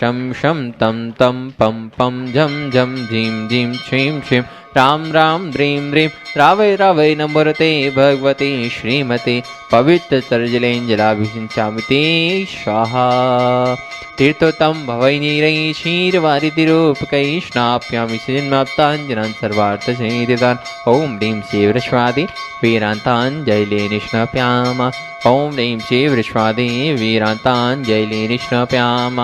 शं शं तं तं पं पं झं झं झीं झीं श्रीं श्रीं राम राम ह्रीं ह्रीं रावै रावै नमोरते भगवते श्रीमते पवित्रतरजलेञ्जलाभिषिञ्चामि ते स्वाहा। तीर्थोत्तम भवैनीरै क्षीरवारिधिरूपकै स्नाप्यामि श्रीन्माप्ताञ्जनान् सर्वार्थशरीरदान् ॐ ह्रीं शिवरश्वादि वीरान्ताञ्जलि निष्णप्याम ॐ ह्रीं शिवरश्वादि वीरान्ताञ्जलि निष्णप्याम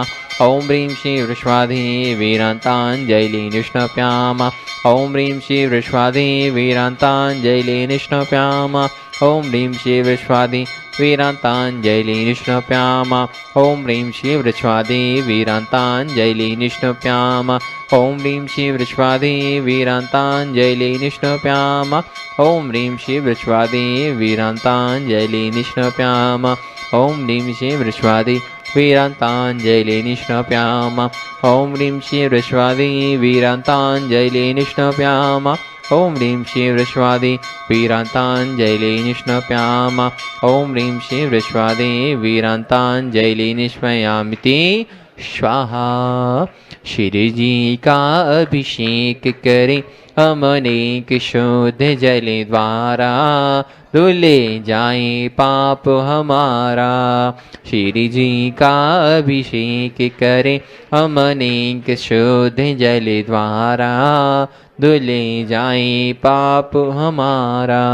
ॐ ह्रीं शिवरश्वादि वीरान्ताञ्जलि निष्णप्याम ॐ ह्रीं शिवरश्वादि वीरान्ताञ्जलि निष्णप्याम ॐ ह्रीं शिवरश्वादि वीरान्ताञ्जलि निष्णप्याम ॐ ह्रीं शिवरश्वादि वीरान्ताञ्जलि निष्णप्याम ॐ ह्रीं शिवरश्वादि वीरान्ताञ्जलि निष्णप्याम ॐ ह्रीं शिवरश्वादि वीरान्ताञ्जलि निष्णप्याम ॐ ह्रीं शिवरश्वादि वीरान्ताञ्जलि निष्णप्याम ॐ ह्रीं शिवरश्वादि वीरान्ताञ्जलि निष्णप्याम ॐ ह्रीं शिवरश्वादि वीरान्ताञ्जलि निष्णप्याम ॐ ह्रीं शिवरश्वादि वीरान्ताञ्जलि निष्णयामि ते स्वाहा। श्री जी का अभिषेक करें हम अनेक शुद्ध जल द्वारा धुले जाए पाप हमारा। श्री जी का अभिषेक करें हम अनेक शुद्ध जल द्वारा धुले जाए पाप हमारा।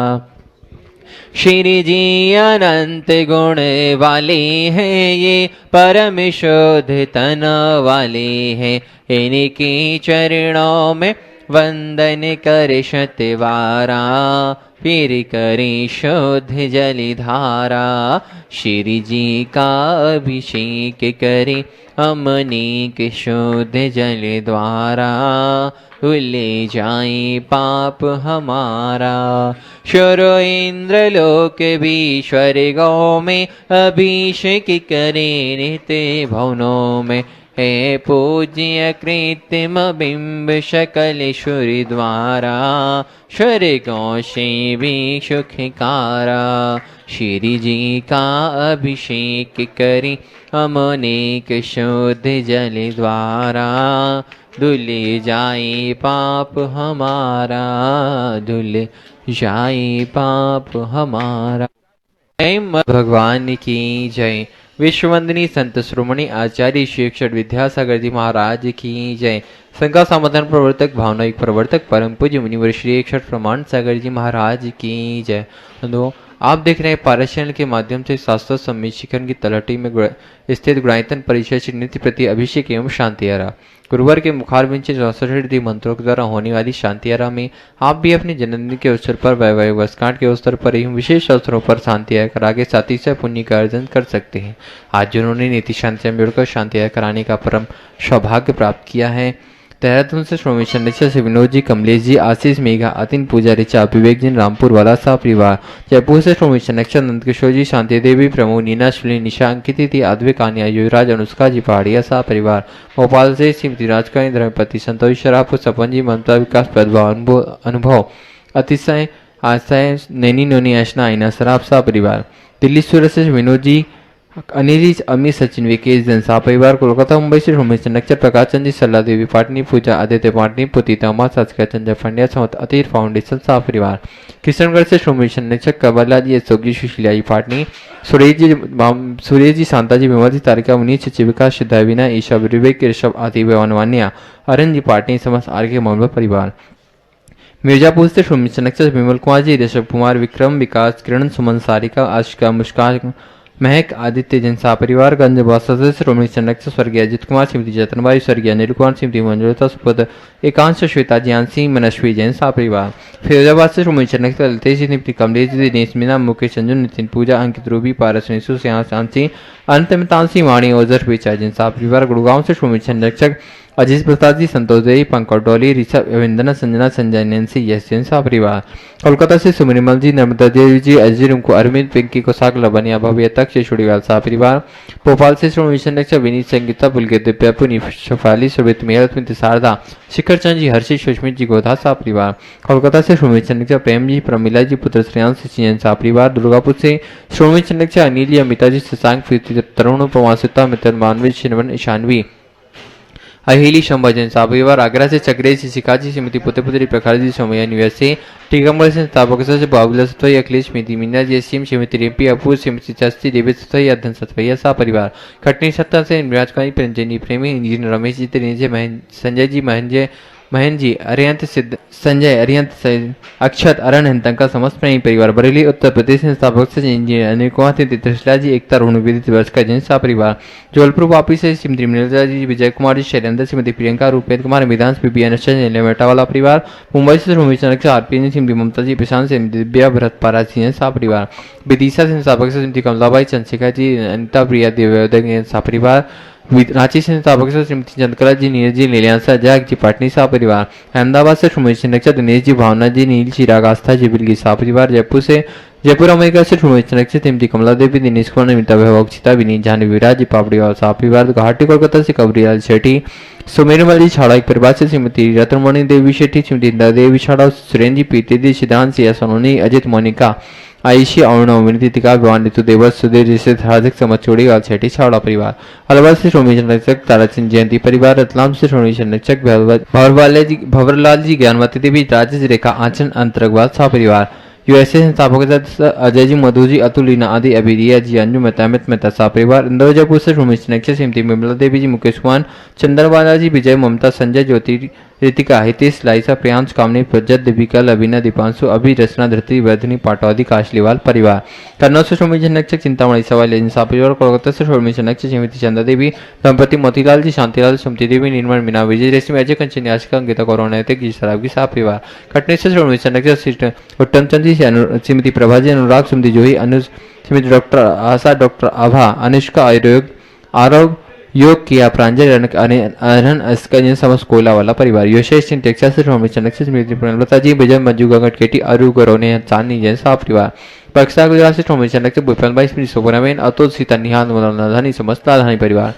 श्री जी अनंत गुण वाले हैं ये परम शुद्ध तन वाले हैं इनके चरणों में वंदन कर शतवारा फिर करें शुद्ध जलधारा। श्री जी का अभिषेक करें हम अनेक शुद्ध जल द्वारा धुले जाए पाप हमारा। शुरो इंद्र लोक भी स्वर्गों में अभिषेक करें नित्य भवनों में हे पूज्य कृत्रिम बिंब शकल सूर्य द्वारा स्वर्गों से भी सुखकारा। श्री जी का अभिषेक करें हम अनेक शुद्ध जल द्वारा धुले जाए पाप हमारा धुले जाए पाप हमारा। जय भगवान की जय। विश्ववंदनी संत श्रोमणी आचार्य श्री अक्षर विद्यासागर जी महाराज की जय। संघा समाधान प्रवर्तक भावनायिक प्रवर्तक परम पूज्य मुनिवर श्री अक्षर प्रमाण सागर जी महाराज की जय। आप देख रहे हैं पारस चैनल के माध्यम से शास्त्र सम्मेलन की तलहटी में स्थित गुणायतन परिषद श्री नित्य प्रति अभिषेक एवं शांति आरा गुरुवार के मुखारबिंद से 64 मंत्रों के द्वारा होने वाली शांति आरा में आप भी अपने जन्मदिन के अवसर पर वैवाहिक वर्षगांठ के अवसर पर एवं विशेष अवसरों पर शांति आया करा के साथ ही से पुण्य का अर्जन कर सकते हैं। आज जिन्होंने नीति शांति में जुड़कर शांति आया कराने का परम सौभाग्य प्राप्त किया है देहरादून से श्रोमणी चंद्रेश्वर से विनोद जी, कमलेश जी, आशीष मेघा, अतिन पूजा ऋचा, विवेक जी, रामपुर वाला सा परिवार। जयपुर से श्रोमणी चंद्रेश्वर नंद किशोर जी, शांति देवी, प्रमोद, नीना, श्री निशा, अंकित, आद्विक, कान्या, युवराज, अनुष्का जी पहाड़िया सा परिवार। भोपाल से श्रीमती राजकर्णी, धर्मपति संतोष शराफुर, सपन जी, ममता विकास, प्रद्भाव अनुभव, अतिशय आशय, नैनी नोनी, ऐशना, आईना सराफ सा परिवार। दिल्ली सूरत से विनोद जी, अनिल, अमित, सचिन, विकेश, जनसा परिवार। कोलकाता मुंबई से रोमेश चंद्रचर, प्रकाश चंद जी, सल्ला देवी पाटनी, पूजा, आदित्य पाटनी, पुतीता उमा, सास्किया चंद्र फंडिया, समत अतीर फाउंडेशन सा परिवार। किशनगढ़ से रोमेश चंद्रचर, कबला जी, अशोक जी, सुशीला जी पाटनी, सुरेश जी, शांता जी, विमल जी, तारिका मुनि, चिचिविका, सिद्धाविना, ईशा, विवेक, ऋषभ, आदि वनवान्या, अरन जी पाटनी, समस्त आर के मोहम्मद परिवार। मिर्जापुर से रोमेश चंद्रचर, विमल कुमार जी, ऋषभ कुमार, विक्रम, विकास, किरण, सुमन, सारिका, आशिका, मुस्कान, महक, आदित्य, जनसा परिवार। गंज सदस्य रोमणी चंद्रचर, स्वर्गीय अजित कुमार, श्रीमती जतनबाई, स्वर्गीय अनिल कुमार, श्रीमती मंजुलता, सुपुत्र एकांश, श्वेता, ज्ञानसी, मनस्वी, जैन सा परिवार। फिरोजाबाद से रोमणी चंद्रचर, ललितेश, श्रीमती कमलेश, दिनेश मीना, मुकेश, अंजुन, नितिन पूजा, अंकित, रूबी, पारस, निशु, शांति, अंतमितांशी, वाणी, ओजर, पेचा, जैन सा परिवार। गुड़गांव से रोमणी चंद्रचर, अजीत प्रसाद जी, संतोष देवी, पंकज डोली, ऋषभ, वंदना, संजना, संजय, नैन्सी, यश, जैन सा परिवार। कोलकाता से सुमनिमल जी, नर्मदा देवी जी, अजय, रुमको, अरविंद, पिंकी, कोसाक, लबनिया, भव्य तक, शेषुड़ीवाल सा परिवार। भोपाल से श्रोमणी चंद्रचर, विनीत, संगीता, पुलकित, दिव्या, पुनी, शफाली, सुबित, मेहर, स्मृति, शारदा, शिखर चंद जी, हर्षित, सुष्मित जी, गोधा सा परिवार। कोलकाता से श्रोमणी चंद्रचर, प्रेम जी, प्रमिला जी, पुत्र श्रेयांश, जैन सा परिवार। दुर्गापुर से श्रोमणी चंद्रचर, अनिल जी, अमिता जी, शशांक, तरुण, प्रवासिता, मित्र, मानवी, शिनवन, ईशानवी, अहिली संभाजन परिवार आगरा से चक्रे से शिकाजी श्रीमती पुत्री प्रखर जी सोमैया निवासी टीकमगढ़ से संस्थापक से बाबूला सतवैया अखिलेश श्रीमती मीना जी एसएम श्रीमती रेपी अपूर श्रीमती चस्ती देवी सतवैया धन सतवैया सा परिवार खटनी सत्ता से निराज कुमारी पंजनी प्रेमी इंजीनियर रमेश जी त्रिनेजे संजय जी महन जी अरियंत सिद्ध संजय अरियंत अक्षत अरण हंतंका समस्त प्रेमी परिवार बरेली उत्तर प्रदेश संस्थापक से इंजीनियर अनिल कुमार तीर्थशिला जी एकता रोहन विदित वर्ष का जन सा परिवार जबलपुर वापी से श्रीमती मृणा जी विजय कुमार जी शैलेंद्र श्रीमती प्रियंका रूपेंद्र कुमार मिदांश बीबी अनुष्ठा मेटा वाला परिवार मुंबई से रोहित चनक से आरपी श्रीमती ममता जी प्रशांत से दिव्या भरत पारा जी सा परिवार विदिशा से संस्थापक से श्रीमती कमलाबाई चंद्रशेखर जी अनिता प्रिया देवोदय सा परिवार रांची से संस्थापक से श्रीमती चंद्रकला जी नीरज जी लीलियांसा जैक जी पाटनी सा परिवार अहमदाबाद से सुमेश नक्शा दिनेश जी भावना जी नील चिराग आस्था जी बिलगी सा परिवार जयपुर अमेरिका से सुमेश नक्शा श्रीमती कमला देवी दिनेश कुमार नमिता वैभव चिता विनीत जानी विराज जी पापड़ीवाल सा परिवार गुवाहाटी कोलकाता से कबरीलाल शेट्टी सुमेरमल जी छाड़ा एक परिवार से श्रीमती रत्नमणि देवी शेट्टी श्रीमती इंदिरा देवी छाड़ा सुरेंद्र जी पीती दी सिद्धांत सिया सोनोनी अजित मोनिका आयुषी अरुण विनीतिका विवान ऋतु देवस सुधीर जिसे हार्दिक समचोड़ी और छठी छावड़ा परिवार अलवर से सोमी संरक्षक ताराचंद जयंती परिवार रतलाम से सोमी संरक्षक भंवरलाल जी ज्ञानवती देवी राजेश रेखा आंचन अंतरगवाल सा परिवार यूएसए संस्थापक अजय जी मधु जी अतुलीना आदि अभिरिया जी अंजू मेहता सा परिवार इंदौर जयपुर से सोमी संरक्षक श्रीमती विमला देवी जी मुकेश कुमार चंद्रबाला जी विजय ममता संजय ज्योति रितिका हितेश लाइसा प्रियांश कामनी प्रज्जत दीपिका लवीना दीपांशु अभि रचना धरती वर्धनी पाटौदी काशलीवाल परिवार कन्नौज से सोमी जनक्षक चिंतामणि सवाल सा परिवार कोलकाता से सोमी जनक्षक श्रीमती चंदा देवी दंपति मोतीलाल जी शांतिलाल सुमति देवी निर्मल मीना विजय रेशमी अजय कंचन याचिका अंकिता कौरनैतिक जी शराब की सा परिवार कटनी से सोमी जनक्षक उत्तम चंद जी श्रीमती प्रभा जी अनुराग सुमति जोही अनुज श्रीमती डॉक्टर आशा डॉक्टर आभा अनुष्का आरोग्य योग किया प्रांजल अरहन अस्कन समस्त कोयला वाला परिवार योशेष सिंह टेक्सास से सोमी चनक स्मृति प्रणलता जी विजय मंजू गंगट केटी अरु गरोने चांदनी जैन सा परिवार पाकिस्तान गुजरात से सोमी चनक से भूपेन्द्र भाई स्मृति सोपनाबेन अतुल सीता निहाल मदन समस्त राजधानी परिवार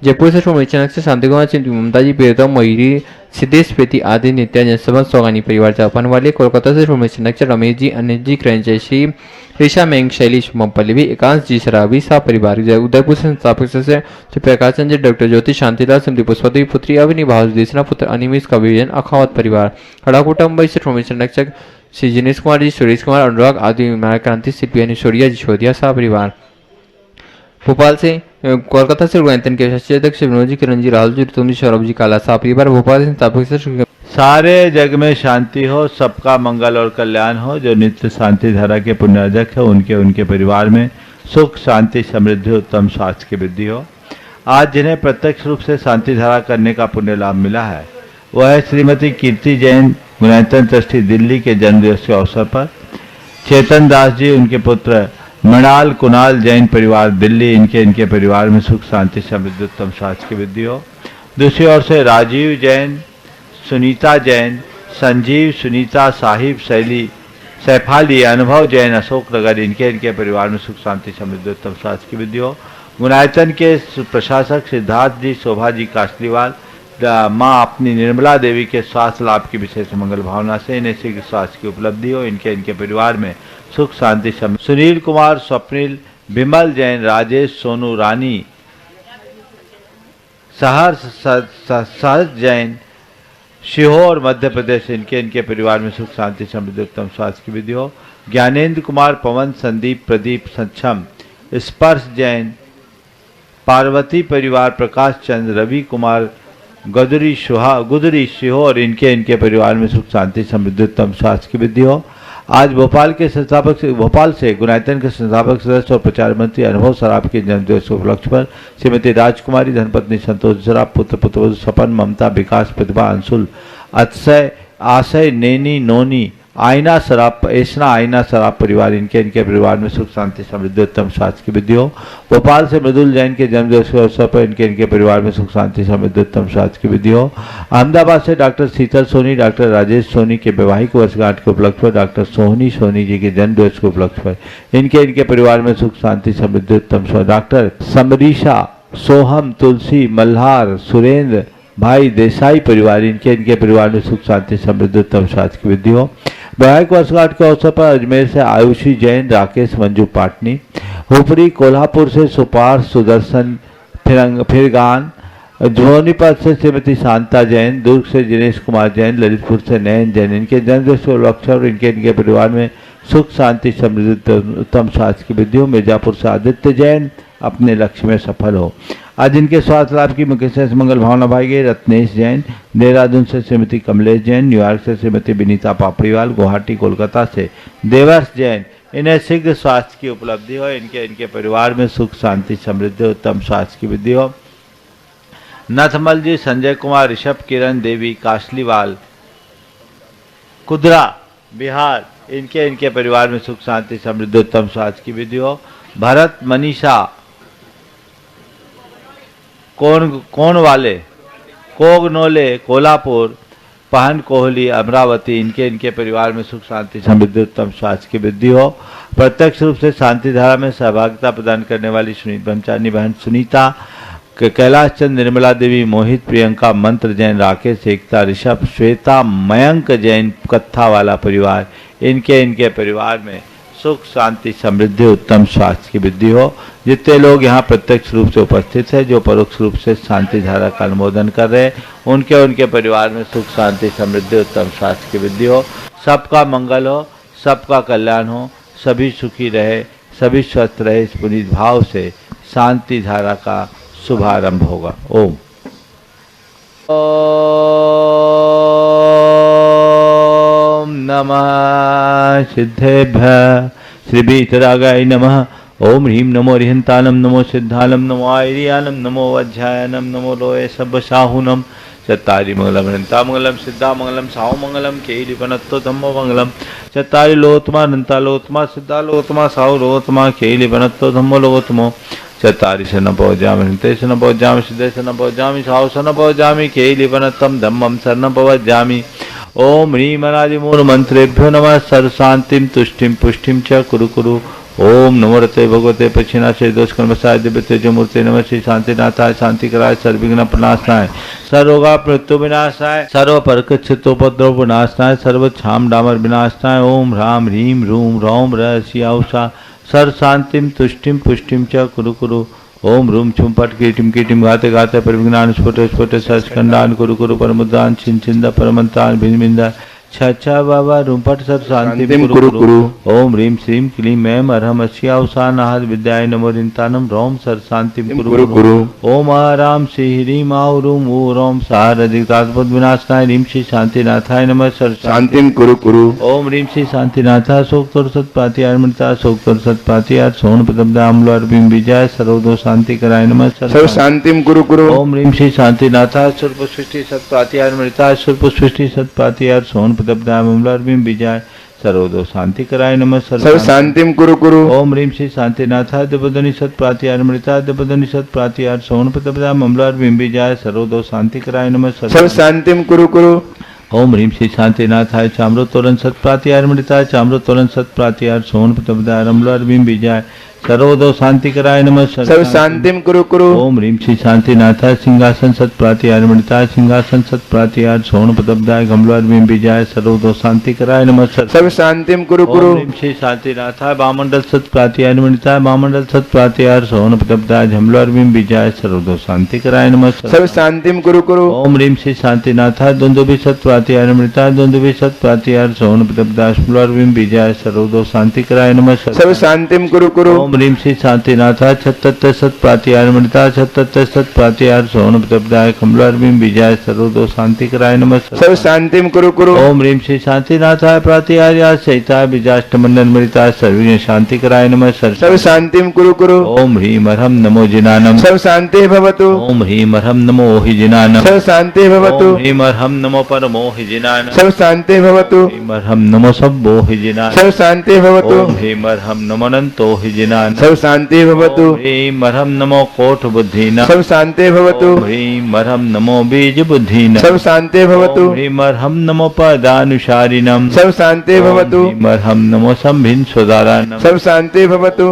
जयपुर से सोमी चनक से शांति कुमार चिंतु ममता जी प्रियतम मयूरी सिद्धेश प्रीति आदि नित्या जनसमस्त सौगानी परिवार जापान वाले कोलकाता से सोमी चनक से रमेश जी अनिल जी क्रंजयश्री ऋषा मेंग शैलीश पल्लवी एकांश जी शराबी सा परिवार उदयपुर से संस्थापक सदस्य प्रकाश चंद्र डॉक्टर ज्योति शांतिलाल सिंधु पुष्पदेवी पुत्री अवनी भावदेशना पुत्र अनिमिष कविजन अखावत परिवार खड़ाकोटा मुंबई से सोमी संरक्षक श्री जिनेश कुमार जी सुरेश कुमार अनुराग आदि क्रांति शिल्पी अनुशोरिया जी शोधिया सा परिवार भोपाल से कोलकाता से गुणतन के राष्ट्रीय अध्यक्ष विनोद जी किरण जी राहुल जी ऋतुम जी सौरभ जी काला सा परिवार भोपाल से संस्थापक से सारे जग में शांति हो, सबका मंगल और कल्याण हो। जो नित्य शांति धारा के पुण्यार्जक है उनके परिवार में सुख शांति समृद्धि उत्तम स्वास्थ्य की वृद्धि हो। आज जिन्हें प्रत्यक्ष रूप से शांति धारा करने का पुण्य लाभ मिला है वह है श्रीमती कीर्ति जैन गुणायतन ट्रस्टी दिल्ली के जन्मदिवस के अवसर पर। चेतन दास जी उनके पुत्र मृणाल कुणाल जैन परिवार दिल्ली इनके परिवार में सुख शांति समृद्धि उत्तम स्वास्थ्य की वृद्धि हो। दूसरी ओर से राजीव जैन सुनीता जैन संजीव सुनीता साहिब शैली सैफाली अनुभव जैन अशोक नगर इनके परिवार में सुख शांति समृद्धि उत्तम स्वास्थ्य की वृद्धि हो। गुणायतन के प्रशासक सिद्धार्थ जी शोभा जी काशलीवाल माँ अपनी निर्मला देवी के स्वास्थ्य लाभ की विशेष मंगल भावना से इन्हें शीघ्र स्वास्थ्य की उपलब्धि हो। इनके परिवार में सुख शांति समृद्धि। सुनील कुमार स्वप्निल विमल जैन राजेश सोनू रानी सहर्ष जैन सीहोर मध्य प्रदेश इनके परिवार में सुख शांति समृद्धि उत्तम स्वास्थ्य की वृद्धि हो। ज्ञानेन्द्र कुमार पवन संदीप प्रदीप सक्षम स्पर्श जैन पार्वती परिवार प्रकाश चंद्र रवि कुमार गुदरी सीहोर इनके परिवार में सुख शांति समृद्धि उत्तम स्वास्थ्य की वृद्धि हो। आज भोपाल से गुणायतन के संस्थापक सदस्य और प्रचार मंत्री अनुभव सराफ के जन्मदिवस के उपलक्ष्य पर श्रीमती राजकुमारी धनपत्नी संतोष सराफ पुत्र सपन ममता विकास प्रतिभा अंशुल अक्षय आशय नैनी नोनी आयना सराफ ऐसना आयना सराफ परिवार इनके परिवार में सुख शांति समृद्धि उत्तम स्वास्थ्य की वृद्धि हो। भोपाल से मृदुल जैन के जन्मदिवस के अवसर पर इनके परिवार में सुख शांति समृद्धि उत्तम स्वास्थ्य की वृद्धि हो। अहमदाबाद से डॉक्टर शीतल सोनी डॉक्टर राजेश सोनी के वैवाहिक वर्षगांठ के उपलक्ष्य पर डॉक्टर सोहनी सोनी जी के जन्मदिवस के उपलक्ष्य पर इनके परिवार में सुख शांति समृद्धि उत्तम स्वास्थ्य। डॉक्टर समरीशा सोहम तुलसी मल्हार सुरेंद्र भाई देसाई परिवार इनके परिवार में सुख शांति समृद्धि उत्तम स्वास्थ्य की वृद्धि हो। वैवाहिक वर्षगांठ के अवसर पर अजमेर से आयुषी जैन राकेश मंजू पाटनी हुपरी कोल्हापुर से सुपार सुदर्शन फिरगान ध्वनिपथ से श्रीमती शांता जैन, दुर्ग से दिनेश कुमार जैन, ललितपुर से नयन जैन। इनके जन्मदिवस और अक्षर और इनके परिवार में सुख शांति समृद्धि उत्तम स्वास्थ्य की वृद्धि हो। मिर्जापुर से आदित्य जैन अपने लक्ष्य में सफल हो। आज इनके स्वास्थ्य लाभ की मुकेश से मंगल भावना भाई गई। रत्नेश जैन, देहरादून से श्रीमती कमलेश जैन, न्यूयॉर्क से श्रीमती विनीता पापड़ीवाल, गुवाहाटी कोलकाता से देवर्ष जैन। इन्हें शीघ्र स्वास्थ्य की उपलब्धि हो। इनके परिवार में सुख शांति समृद्धि उत्तम स्वास्थ्य की वृद्धि हो। नथमल जी, संजय कुमार, ऋषभ, किरण देवी, काशलीवाल, कुदरा, बिहार। इनके परिवार में सुख शांति समृद्धि उत्तम स्वास्थ्य की वृद्धि हो। भरत, मनीषा, कौन वाले, कोगनोले, कोल्हापुर, पहन कोहली, अमरावती। इनके परिवार में सुख शांति समृद्धि उत्तम स्वास्थ्य की वृद्धि हो। प्रत्यक्ष रूप से शांति धारा में सहभागिता प्रदान करने वाली ब्रह्मचारिणी बहन सुनीता, कैलाश चंद, निर्मला देवी, मोहित, प्रियंका, मंत्र जैन, राकेश, एकता, ऋषभ, श्वेता, मयंक जैन, कत्था वाला परिवार। इनके परिवार में सुख शांति समृद्धि उत्तम स्वास्थ्य की वृद्धि हो। जितने लोग यहाँ प्रत्यक्ष रूप से उपस्थित हैं, जो परोक्ष रूप से शांति धारा का अनुमोदन कर रहे हैं, उनके परिवार में सुख शांति समृद्धि उत्तम स्वास्थ्य की वृद्धि हो। सबका मंगल हो, सबका कल्याण हो, सभी सुखी रहे, सभी स्वस्थ रहे। इस पुनीत भाव से शांति धारा का शुभारंभ होगा। ओम नमः सिद्धेभ्यः श्री वीतरागाय नमः। ओम ह्रीं नमो रिहंतानम, नमो सिद्धालम, नमो आयरियानम, नमो वज्रायनम, नमो लोये सब्बसाहुनम। चत्तारि मंगलम हृंता मंगलम, सिद्धा मंगलम, साहु मंगलम, केलिपनत्तो धम्मो मंगलम। चत्तारि लोतमा हृंता लोतमा, सिद्धा लोतमा, साहु लोतमा, केलिपनत्तो धम्मो लोतमो। चत्तारि शरण पवज्जामि, हृंते शरण पवज्जामि, सिद्धे शरण पवज्जामि, साहु शरण पवज्जामि, केलिपनत्तं धम्मं शरणं पवज्जामि। ओम ह्रीं अनादिमूल मंत्रेभ्यो नमः। सर्व शांतिं तुष्टिं पुष्टिं च कुरु कुरु। ओम नमो रते भगवते पक्षिणाशय दोष कर्मसाय दिव्य तेजमूर्ते नमः। श्री शांतिनाथाय, शांतिकराय, सर्वविघ्न प्रणाशनाय, सर्वरोगा मृत्यु विनाशाय, सर्व परकच्छितोपद्रव विनाशनाय, सर्व छाम डामर विनाशनाय। ओम ह्रां ह्रीं रूम रौम रहस्याउषा सर्व शांतिं तुष्टिं पुष्टिं च कुरु कुरु। ओम रूम छुम पट कीटिम कीटिम गाते गाते परिविज्ञान स्फुट स्फुट सस्कंदान कुरु कुरु परमुदान छिंदा परमंतान भिन्दा छा बाबा रूपट सर शांति कुरु कुरु। ओम ह्रीं श्रीं क्लीं ऐं अरहम अस्यावसान आहद विद्याय नमो रिंतानम रोम सर शांति कुरु कुरु। ओम आराम श्री ह्रीं आउ रूम ओ रोम सारधिकाद्भुत विनाशनाय ह्रीं श्री शांतिनाथाय नमः। सर शांति कुरु कुरु। ओम ह्रीं श्री शांतिनाथा सोक्तोर सत्पातियार मृता सोक्तोर सत्पातियार सोन प्रदब्दा अम्लवार बिम विजय सर्वदो शांति कराय नमः। सर शांति कुरु कुरु। ओम ह्रीं श्री शांतिनाथा सुरपुष्टि सृष्टि सत्पातियार मृता सुरपुष्टि सृष्टि सत्पातियार सोन प्रदब्दामलर्भिं विजय सर्वदो शांति कराय नमः। सर्व शांतिं कुरु कुरु। ओम ह्रीं श्री शांतिनाथा द्विपदनि सत्प्रातिहार मृता द्विपदनि सत्प्रातिहार सोन प्रदब्दामलर्भिं विजय सर्वदो शांति कराय नमः। सर्व शांतिं कुरु कुरु। ओम ह्रीं श्री शांतिनाथाय चाम्रतोलन सत्प्रातिहार मृता चाम्रतोलन सत्प्रातिहार सोन प्रदब्दामलर्भिं विजय सर्वदो शांति कराय नमः। सर्व शांतिं कुरु कुरु। ओम ह्रीं श्री शांतिनाथा सिंहासन सत्प्रातिहार मृता सिंहासन सत्प्रातिहार सोन प्रदब्दाय गमलर्भिं विजय सर्वदो शांति कराय नमः। सर्व शांतिं कुरु कुरु। ओम ह्रीं श्री शांतिनाथा वामंडल सत्प्रातिहार मृता वामंडल सत्प्रातिहार सोन प्रदब्दाय झमलर्भिं विजय सर्वदो शांति कराय नमः। सर्व शांतिं कुरु कुरु। ओम ह्रीं श्री शांतिनाथा द्वंद्वी सत्प्रातिहार मृता द्वंद्वी सत्प्रातिहार सोन प्रदब्दाय स्मलर्भिं विजय सर्वदो शांति कराय नमः। सर्व शांतिं कुरु कुरु। ओम ह्रीं श्री शांतिनाथा छत्तत्य सत्प्रातिहार मृता छत्तत्य सत्प्रातिहार सोन प्रदब्दाय कमलर्भिं विजय सर्वदो शांति कराय नमः। सर्व शांतिं कुरु कुरु। ओम ह्रीं श्री शांतिनाथाय प्रातिहार्याय सहिताय विजाष्टमंडल मृताय सर्वज्ञ शांति कराय नमः। सर्व शांतिं कुरु कुरु। ओम ह्रीं अरहं नमो जिनानम सर्व शांति भवतु। ओम ह्रीं अरहं नमो हि जिनानम सर्व शांति भवतु। ओम ह्रीं अरहं नमो परमो हि जिनानम सर्व शांति भवतु। ह्रीं अरहं नमो सब्बो हि जिनानम सर्व शांति भवतु। ओम ह्रीं अरहं नमो अनंतो हि जिनानम सर्व शांति भवतु। ह्रीं अरहं नमो कोट बुद्धिना सर्व शांति भवतु। ह्रीं अरहं नमो बीज बुद्धिना सर्व शांति भवतु। ह्रीं अरहं नमो पदानुसारिणम सर्व शांति भवतु। ह्रीं अरहं नमो संभिन सुदाराणम सर्व शांति भवतु।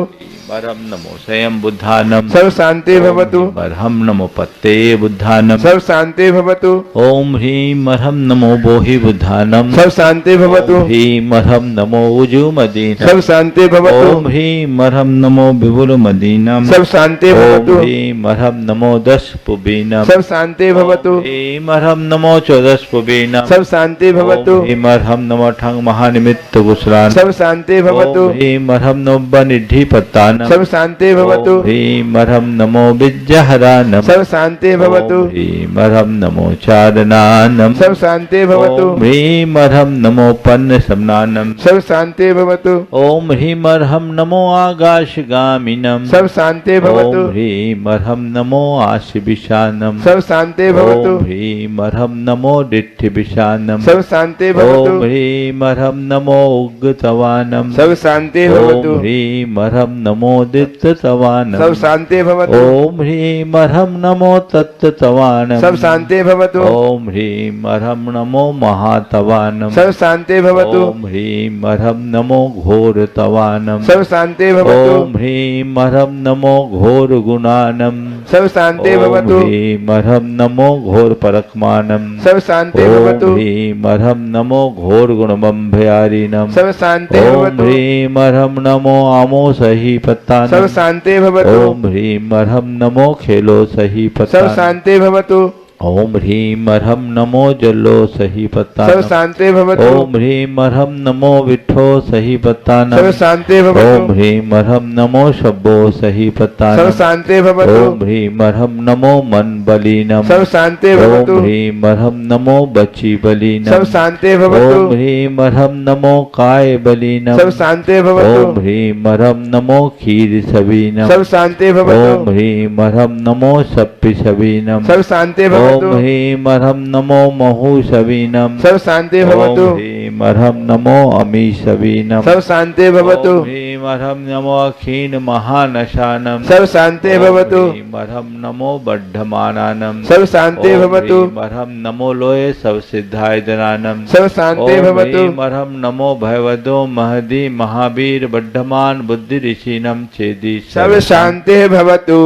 मरहम नमो स्वयं बुद्धानम। सर्व शांति भवतु। मरहम नमो पत्ते बुद्धानम। सर्व शांति भवतु। ओम ह्रीं मरहम नमो बोहि बुद्धानम। सर्व शांति भवतु। ओम ह्रीं मरहम नमो उजुमदीनम। सर्व शांति भवतु। ओम ह्रीं मरहम नमो विभुरमदीनम। सर्व शांति भवतु। ओम ह्रीं मरहम नमो दशपुबीनम। सर्व शांति भवतु। ओम ह्रीं मरहम नमो चौदशपुबीनम। सर्व शांति भवतु। ओम ह्रीं मरहम नमो ठंग महानिमित्त कुशलान। सर्व शांति भवतु। ओम ह्रीं मरहम नमो बनिद्धि पत्तानम। सर्व शांति भवतु। ओम ह्रीं मरहम नमो विद्याहरानम। सर्व शांति भवतु। ओम ह्रीं मरहम नमो चारणानम। सर्व शांति भवतु। ओम ह्रीं मरहम नमो पन्न समनानम। सर्व शांति भवतु। ओम ह्रीं मरहम नमो आकाशगामिनम। सर्व शांति भवतु। ओम ह्रीं मरहम नमो आशिविशानम। सर्व शांति भवतु। ओम ह्रीं मरहम नमो दिठ्ठिविशानम। सर्व शांति भवतु। ओम ह्रीं मरहम नमो उग्गतवानम। सर्व शांति भवतु। ओम ह्रीं मरहम नमो दित्तवानम। सर्व शांति भवतु। ओम ह्रीं मरहम नमो तत्तवानम। सर्व शांति भवतु। ओम ह्रीं मरहम नमो महातवानम। सर्व शांति भवतु। ओम ह्रीं मरहम नमो घोरतवानम। सर्व शांति भवतु। ओम ह्रीं मरहम नमो घोर गुणानम। सर्व शांति भवतु। ओम ह्रीं मरहम नमो घोर परकमानम। सर्व शांति ओम भवतु। ह्रीं मरहम नमो घोर गुणबंभयारिणम। सर्व शांति ओम भवतु। ह्रीं मरहम नमो आमो सही पत्तानम। सर्व शांति भवतु। ओम ह्रीं मरहम नमो खेलो सही सर्व पत्तानम। शांति भवतु। ओम ह्रीं मरहम नमो जल्लो सही सर्व पत्तानम। शांति भवतु। ओम ह्रीं मरहम नमो विठ्ठो सही पत्तानम। सर्व शांति ओम भवतु। ह्रीं मरहम नमो शब्बो सही सर्व पत्तानम। शांति भवतु। ओम ह्रीं मरहम नमो मन बलीनम। सर्व शांति ओम भवतु। ह्रीं मरहम नमो बची बलीनम। सर्व शांति भवतु। ओम ह्रीं मरहम नमो काय बलीनम। सर्व शांति भवतु। ओम ह्रीं मरहम नमो खीर सबीनम। सर्व शांति ओम भवतु। ह्रीं मरहम नमो सप्पि सबीनम। सर्व शांति ओम भवतु। ह्रीं मरहम नमो महु सबीनम। सर्व शांति भवतु। ओम ह्रीं मरहम नमो अमी सबीनम। सर्व शांति भवतु। ओम ह्रीं मरहम नमो अखीन महानशानम। सर्व शांति भवतु। ओम ह्रीं मरहम नमो बड्ढमानानम। सर्व शांति ओम भवतु। ह्रीं मरहम नमो लोये सब सिद्धाय जनानम। सर्व शांति ओम भवतु। ह्रीं मरहम नमो भयवदो महदी महावीर बड्ढमान बुद्धि ऋषिनम छेदी सर्व शांति भवतु।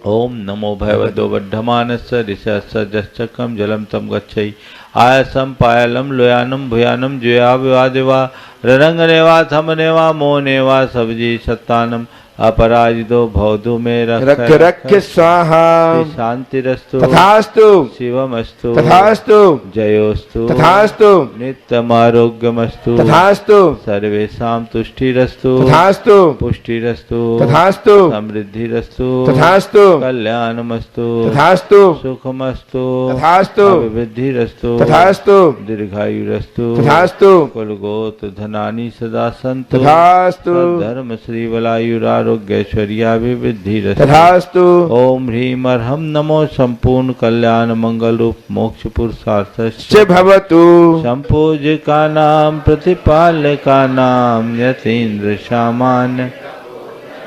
ओम नमो भयवदो बड्ढमानस्य ऋषस्य जश्चक्रम जलम तम गच्छै आयसम पायलम लोयानम भूयानम जुया विवादेवा ररंगनेवा थमनेवा मोनेवा सब्जी सत्तानम अपराजितो भवतु में रख रख स्वाहा। शांतिरस्तु तथास्तु। शिवमस्तु तथास्तु। जयोस्तु तथास्तु। नित्यमारोग्यमस्तु तथास्तु। सर्वेषां तुष्टिरस्तु तथास्तु। पुष्टिरस्तु तथास्तु। समृद्धिरस्तु तथास्तु। कल्याणमस्तु तथास्तु। सुखमस्तु तथास्तु। अभिवृद्धिरस्तु तथास्तु। दीर्घायुरस्तु तथास्तु। कुलगोत धनानि सदा सन्तु तथास्तु। धर्म श्री बलायुरारोग्यैश्वर्याभिवृद्धिरस्तु तथास्तु। ओम ह्रीं मरहम नमो संपूर्ण कल्याण मंगल रूप मोक्ष पुरुषार्थश्च च भवतु। संपूज्यका नाम प्रतिपालका नाम यतीन्द्र सामान्य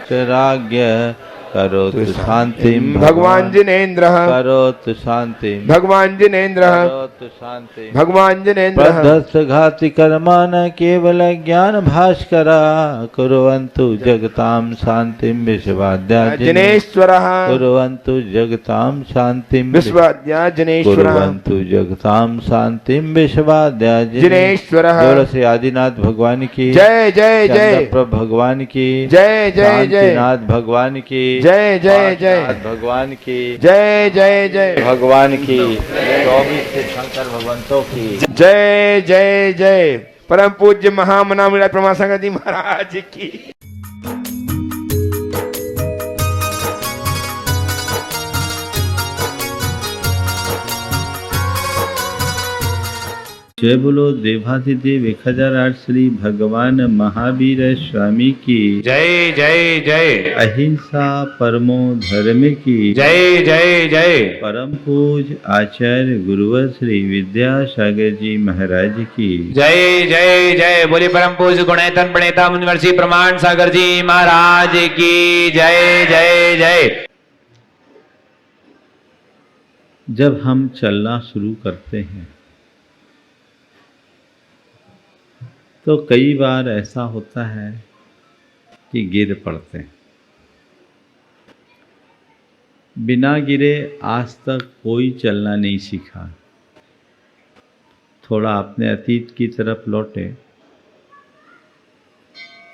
चराज्ञ करोतु शांतिम भगवान जिनेन्द्र। करोतु शांतिम भगवान जिनेन्द्र। करोतु शांतिम भगवान जिनेन्द्र। प्रध्वस्त घाति कर्मान केवल ज्ञान भास्करा कुर्वन्तु जगतां शांतिं विश्वाद्या जिनेश्वरः। कुर्वन्तु जगतां शांतिं विश्वाद्या जिनेश्वरः। कुर्वन्तु जगतां शांतिं विश्वाद्या जिनेश्वरः। बोलो श्री आदिनाथ भगवान की जय जय जय। चंद्रप्रभ भगवान की जय जय जय। शांतिनाथ भगवान की जय जय जय। पार्श्वनाथ भगवान की जय जय जय। भगवान की 24 शंकर भगवंतों की जय जय जय। परम पूज्य महामना मिला प्रमा संगति महाराज की। जय बोलो देवाधिदेव 1008 श्री भगवान महावीर स्वामी की जय जय जय। अहिंसा परमो धर्म की जय जय जय। परम पूज आचार्य गुरुवर श्री विद्यासागर जी महाराज की जय जय जय। बोले परम पूज्य गुणेतन प्रणेता मुनिवर्षि प्रमाण सागर जी महाराज की जय जय जय। जब हम चलना शुरू करते हैं तो कई बार ऐसा होता है कि गिर पड़ते हैं। बिना गिरे आज तक कोई चलना नहीं सीखा। थोड़ा अपने अतीत की तरफ लौटे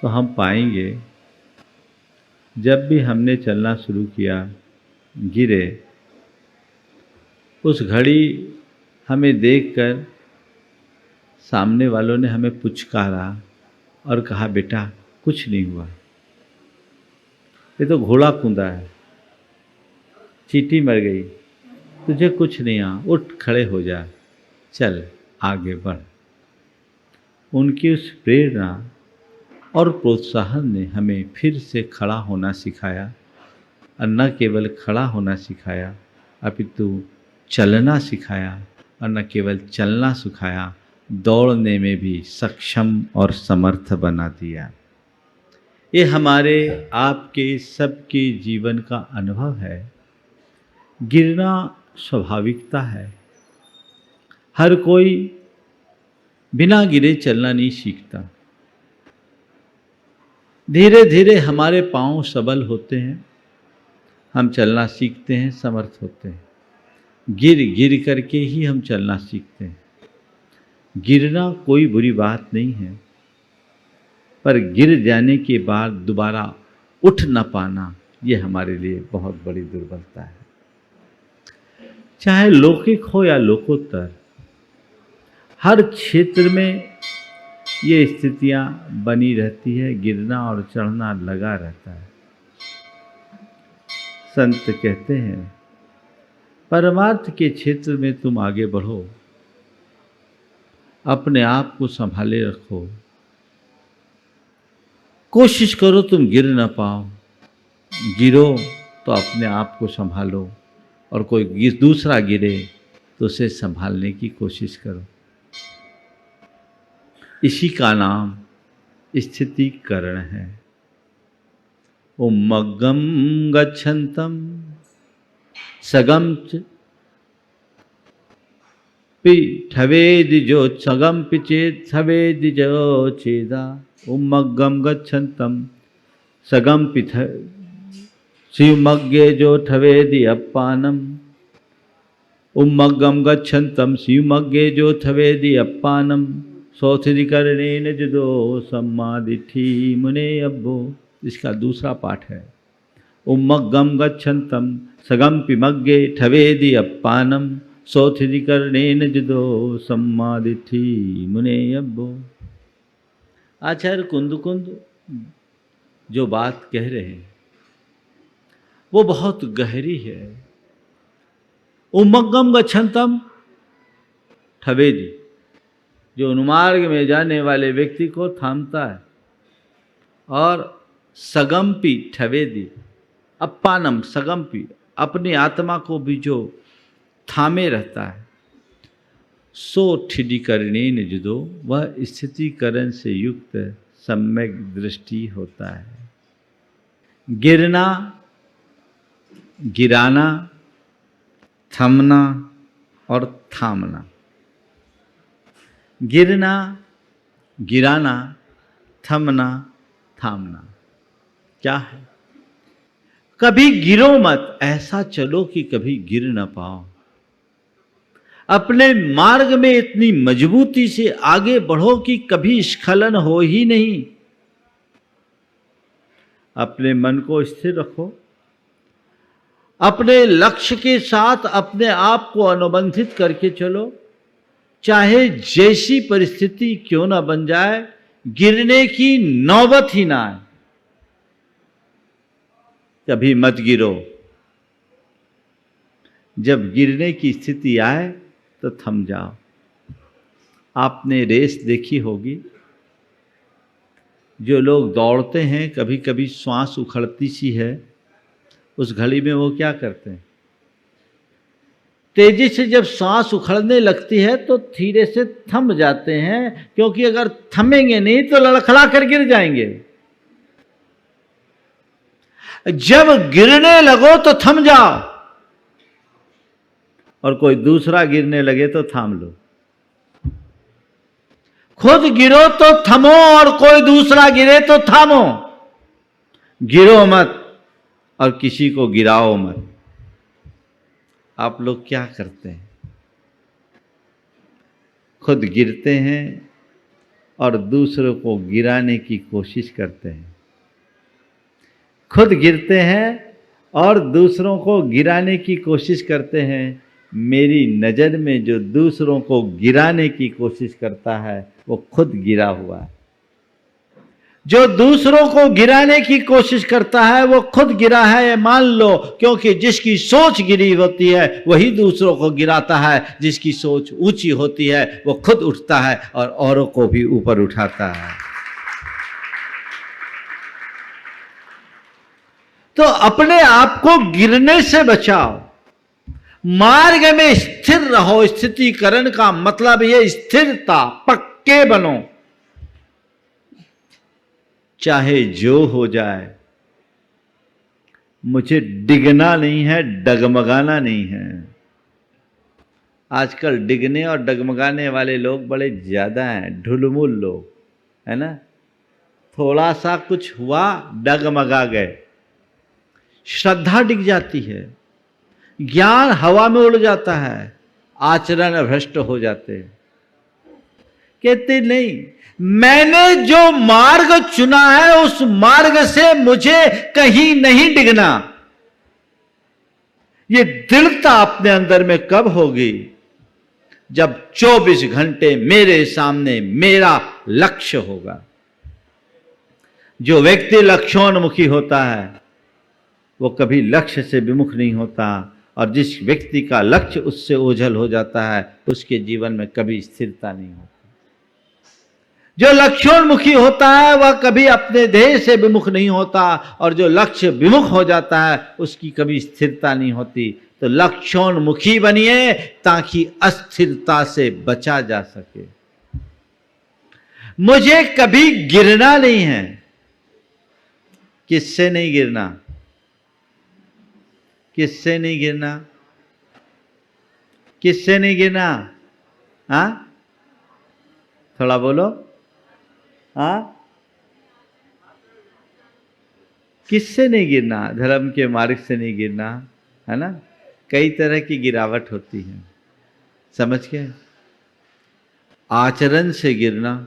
तो हम पाएंगे जब भी हमने चलना शुरू किया, गिरे, उस घड़ी हमें देखकर सामने वालों ने हमें पुचकारा और कहा, बेटा कुछ नहीं हुआ, ये तो घोड़ा कूदा है, चींटी मर गई, तुझे कुछ नहीं आ, उठ खड़े हो जा, चल आगे बढ़। उनकी उस प्रेरणा और प्रोत्साहन ने हमें फिर से खड़ा होना सिखाया, और न केवल खड़ा होना सिखाया अपितु चलना सिखाया, और न केवल चलना सिखाया, दौड़ने में भी सक्षम और समर्थ बना दिया। ये हमारे आपके सबके जीवन का अनुभव है। गिरना स्वाभाविकता है, हर कोई बिना गिरे चलना नहीं सीखता। धीरे धीरे हमारे पांव सबल होते हैं, हम चलना सीखते हैं, समर्थ होते हैं। गिर गिर करके ही हम चलना सीखते हैं। गिरना कोई बुरी बात नहीं है, पर गिर जाने के बाद दोबारा उठ न पाना ये हमारे लिए बहुत बड़ी दुर्बलता है। चाहे लौकिक हो या लोकोत्तर, हर क्षेत्र में ये स्थितियां बनी रहती है, गिरना और चढ़ना लगा रहता है। संत कहते हैं, परमार्थ के क्षेत्र में तुम आगे बढ़ो, अपने आप को संभाले रखो, कोशिश करो तुम गिर ना पाओ, गिरो तो अपने आप को संभालो, और कोई दूसरा गिरे तो उसे संभालने की कोशिश करो। इसी का नाम स्थितीकरण है। उम्मग्गम गच्छन्तम सगम पिठवेदिजो सगम पिचेत थवेदिजो चेदा। उम्मग्गम गच्छन्तम सगम पिठ शिवमग्गे जो ठवेदि अप्पानम। उम्मग्गम गच्छन्तम शिवमग्गे जो ठवेदि अप्पानम। सौथिधिकरणेन जदो सम्मादिठी मुने अब्बो। इसका दूसरा पाठ है। उम्मग्गम गच्छन्तम सगम पिमग्गे ठवेदि अप्पानम। सौथिधिकरणेन जदो सम्मादिठी मुने अब्बो। आचार्य कुंद जो बात कह रहे हैं वो बहुत गहरी है। उम्मग्गम गच्छन्तम ठवेदि, जो अनुमार्ग में जाने वाले व्यक्ति को थामता है, और सगम्पि ठवेदि अप्पानम, सगम्पि अपनी आत्मा को भी जो थामे रहता है। सो ठिडिकरणेन जुदो, वह स्थितिकरण से युक्त सम्यक दृष्टि होता है। गिरना, गिराना, थमना और थामना। गिरना, गिराना, थमना, थामना क्या है? कभी गिरो मत, ऐसा चलो कि कभी गिर न पाओ। अपने मार्ग में इतनी मजबूती से आगे बढ़ो कि कभी स्खलन हो ही नहीं। अपने मन को स्थिर रखो, अपने लक्ष्य के साथ अपने आप को अनुबंधित करके चलो। चाहे जैसी परिस्थिति क्यों ना बन जाए, गिरने की नौबत ही ना आए, कभी मत गिरो। जब गिरने की स्थिति आए तो थम जाओ। आपने रेस देखी होगी, जो लोग दौड़ते हैं कभी कभी श्वास उखड़ती सी है, उस घड़ी में वो क्या करते हैं? तेजी से जब सांस उखड़ने लगती है तो धीरे से थम जाते हैं, क्योंकि अगर थमेंगे नहीं तो लड़खड़ा कर गिर जाएंगे। जब गिरने लगो तो थम जाओ, और कोई दूसरा गिरने लगे तो थाम लो। खुद गिरो तो थमो, और कोई दूसरा गिरे तो थामो। गिरो मत और किसी को गिराओ मत। आप लोग क्या करते हैं? खुद गिरते हैं और दूसरों को गिराने की कोशिश करते हैं। खुद गिरते हैं और दूसरों को गिराने की कोशिश करते हैं। मेरी नज़र में जो दूसरों को गिराने की कोशिश करता है वो खुद गिरा हुआ है। जो दूसरों को गिराने की कोशिश करता है वो खुद गिरा है, मान लो, क्योंकि जिसकी सोच गिरी होती है वही दूसरों को गिराता है। जिसकी सोच ऊंची होती है वो खुद उठता है और औरों को भी ऊपर उठाता है। तो अपने आप को गिरने से बचाओ, मार्ग में स्थिर रहो। स्थितीकरण का मतलब ये स्थिरता, पक्के बनो। चाहे जो हो जाए, मुझे डिगना नहीं है, डगमगाना नहीं है। आजकल डिगने और डगमगाने वाले लोग बड़े ज्यादा हैं, ढुलमुल लोग, है ना। थोड़ा सा कुछ हुआ, डगमगा गए, श्रद्धा डिग जाती है, ज्ञान हवा में उड़ जाता है, आचरण भ्रष्ट हो जाते हैं। कहते नहीं, मैंने जो मार्ग चुना है उस मार्ग से मुझे कहीं नहीं डिगना। ये दृढ़ता अपने अंदर में कब होगी? जब 24 घंटे मेरे सामने मेरा लक्ष्य होगा। जो व्यक्ति लक्ष्योन्मुखी होता है वो कभी लक्ष्य से विमुख नहीं होता, और जिस व्यक्ति का लक्ष्य उससे ओझल हो जाता है उसके जीवन में कभी स्थिरता नहीं होती। जो लक्ष्योन्मुखी होता है वह कभी अपने ध्येय से विमुख नहीं होता, और जो लक्ष्य विमुख हो जाता है उसकी कभी स्थिरता नहीं होती। तो लक्ष्योन्मुखी बनिए ताकि अस्थिरता से बचा जा सके। मुझे कभी गिरना नहीं है। किससे नहीं गिरना? किससे नहीं गिरना? किससे नहीं गिरना? हाँ, थोड़ा बोलो। हाँ, किससे नहीं गिरना? धर्म के मार्ग से नहीं गिरना, है ना। कई तरह की गिरावट होती है, समझ गए। आचरण से गिरना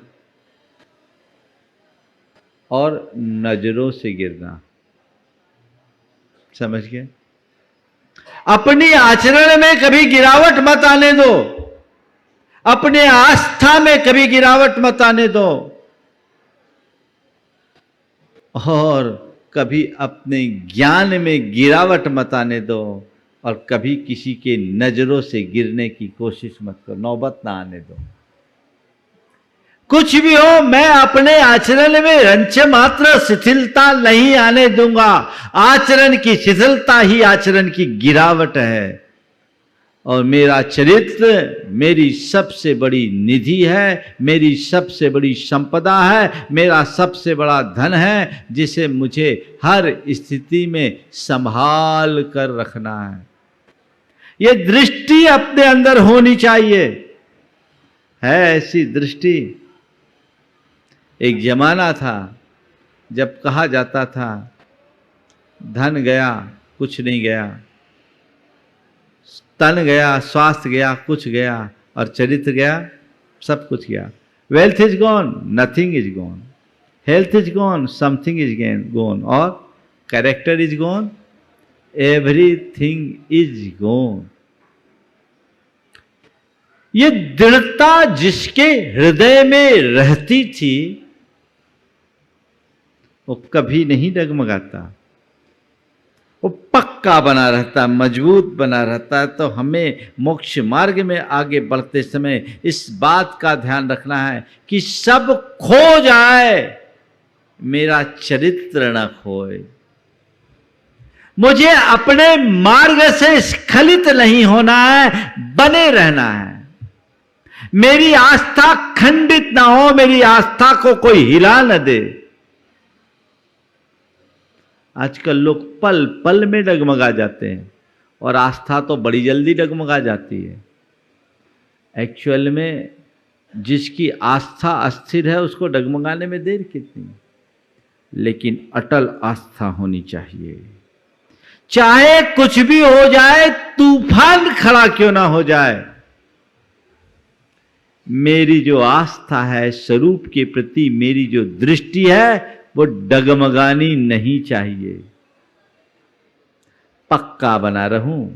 और नजरों से गिरना, समझ गए। अपनी आचरण में कभी गिरावट मत आने दो, अपने आस्था में कभी गिरावट मत आने दो, और कभी अपने ज्ञान में गिरावट मत आने दो, और कभी किसी के नजरों से गिरने की कोशिश मत करो, नौबत ना आने दो। कुछ भी हो, मैं अपने आचरण में रंच मात्र शिथिलता नहीं आने दूंगा। आचरण की शिथिलता ही आचरण की गिरावट है। और मेरा चरित्र मेरी सबसे बड़ी निधि है, मेरी सबसे बड़ी संपदा है, मेरा सबसे बड़ा धन है, जिसे मुझे हर स्थिति में संभाल कर रखना है। ये दृष्टि अपने अंदर होनी चाहिए। है ऐसी दृष्टि। एक जमाना था जब कहा जाता था धन गया कुछ नहीं गया, तन गया स्वास्थ्य गया कुछ गया, और चरित्र गया सब कुछ गया। Wealth is gone, nothing is gone. Health is gone, something is gone. और character is gone, everything is gone. ये दृढ़ता जिसके हृदय में रहती थी वो कभी नहीं डगमगाता, वो पक्का बना रहता, मजबूत बना रहता है। तो हमें मोक्ष मार्ग में आगे बढ़ते समय इस बात का ध्यान रखना है कि सब खो जाए, मेरा चरित्र न खोए। मुझे अपने मार्ग से स्खलित नहीं होना है, बने रहना है। मेरी आस्था खंडित ना हो, मेरी आस्था को कोई हिला न दे। आजकल लोग पल पल में डगमगा जाते हैं, और आस्था तो बड़ी जल्दी डगमगा जाती है। एक्चुअल में जिसकी आस्था अस्थिर है उसको डगमगाने में देर कितनी, लेकिन अटल आस्था होनी चाहिए। चाहे कुछ भी हो जाए, तूफान खड़ा क्यों ना हो जाए, मेरी जो आस्था है स्वरूप के प्रति, मेरी जो दृष्टि है वो डगमगानी नहीं चाहिए, पक्का बना रहूं।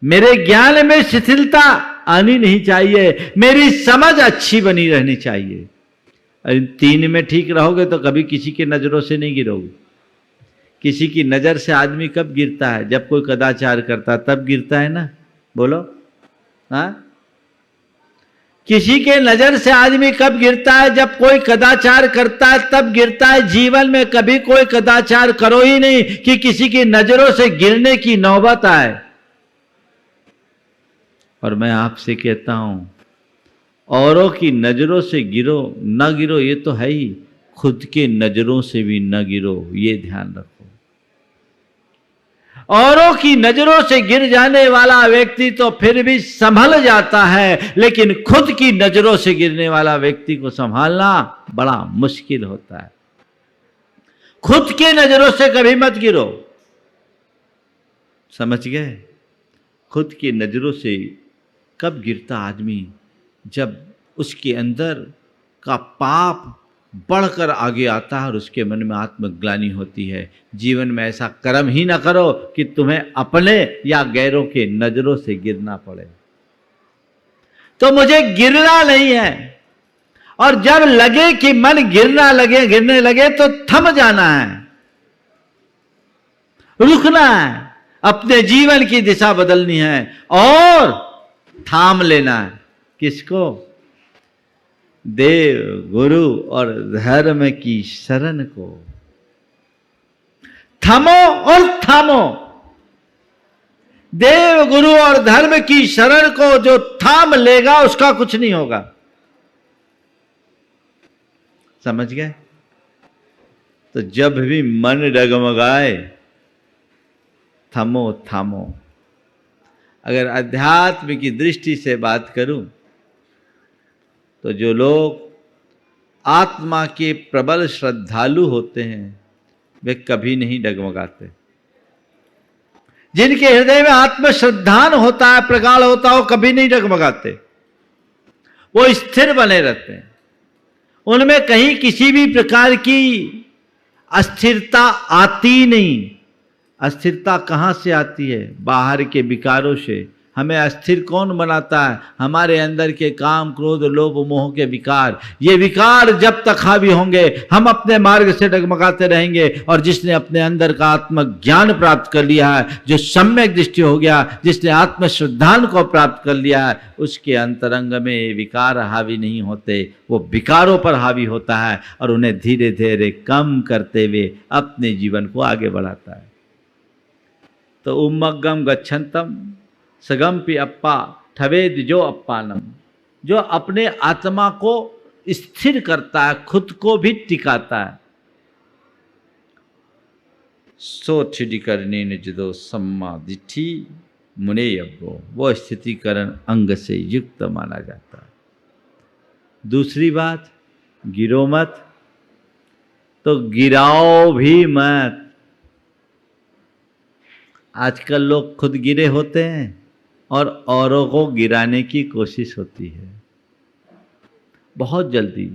मेरे ज्ञान में शिथिलता आनी नहीं चाहिए, मेरी समझ अच्छी बनी रहनी चाहिए। इन तीन में ठीक रहोगे तो कभी किसी के नजरों से नहीं गिरोगे। किसी की नजर से आदमी कब गिरता है? जब कोई कदाचार करता तब गिरता है ना, बोलो। हाँ, किसी के नजर से आदमी कब गिरता है? जब कोई कदाचार करता है तब गिरता है। जीवन में कभी कोई कदाचार करो ही नहीं कि किसी की नजरों से गिरने की नौबत आए। और मैं आपसे कहता हूं, औरों की नजरों से गिरो न गिरो ये तो है ही, खुद के नजरों से भी न गिरो, ये ध्यान रखो। औरों की नजरों से गिर जाने वाला व्यक्ति तो फिर भी संभल जाता है, लेकिन खुद की नजरों से गिरने वाला व्यक्ति को संभालना बड़ा मुश्किल होता है। खुद के नजरों से कभी मत गिरो, समझ गए? खुद की नजरों से कब गिरता आदमी? जब उसके अंदर का पाप बढ़कर आगे आता है और उसके मन में आत्मग्लानि होती है। जीवन में ऐसा कर्म ही ना करो कि तुम्हें अपने या गैरों के नजरों से गिरना पड़े। तो मुझे गिरना नहीं है, और जब लगे कि मन गिरने लगे तो थम जाना है, रुकना है, अपने जीवन की दिशा बदलनी है और थाम लेना है। किसको? देव, गुरु और धर्म की शरण को। थमो और थामो। देव, गुरु और धर्म की शरण को जो थाम लेगा उसका कुछ नहीं होगा। समझ गए? तो जब भी मन डगमगाए, थमो थामो। अगर अध्यात्म की दृष्टि से बात करूं तो जो लोग आत्मा के प्रबल श्रद्धालु होते हैं वे कभी नहीं डगमगाते। जिनके हृदय में आत्मश्रद्धान होता है, प्रगाढ़ होता है, वो कभी नहीं डगमगाते, वो स्थिर बने रहते हैं। उनमें कहीं किसी भी प्रकार की अस्थिरता आती नहीं। अस्थिरता कहाँ से आती है? बाहर के विकारों से। हमें अस्थिर कौन बनाता है? हमारे अंदर के काम, क्रोध, लोभ, मोह के विकार। ये विकार जब तक हावी होंगे हम अपने मार्ग से डगमगाते रहेंगे। और जिसने अपने अंदर का आत्मज्ञान प्राप्त कर लिया है, जो सम्यक दृष्टि हो गया, जिसने आत्मश्रद्धान को प्राप्त कर लिया है, उसके अंतरंग में विकार हावी नहीं होते, वो विकारों पर हावी होता है और उन्हें धीरे धीरे कम करते हुए अपने जीवन को आगे बढ़ाता है। तो उम्मग्गम गच्छन्तम सगम्पि अप्पा ठवेद जो अप्पानम। जो अपने आत्मा को स्थिर करता है, खुद को भी टिकाता है। सो ठिडिकरणे निजदो सम्मा दिठी मुने अब्बो। वो स्थितिकरण अंग से युक्त माना जाता है। दूसरी बात, गिरो मत, तो गिराओ भी मत। आजकल लोग खुद गिरे होते हैं और औरों को गिराने की कोशिश होती है। बहुत जल्दी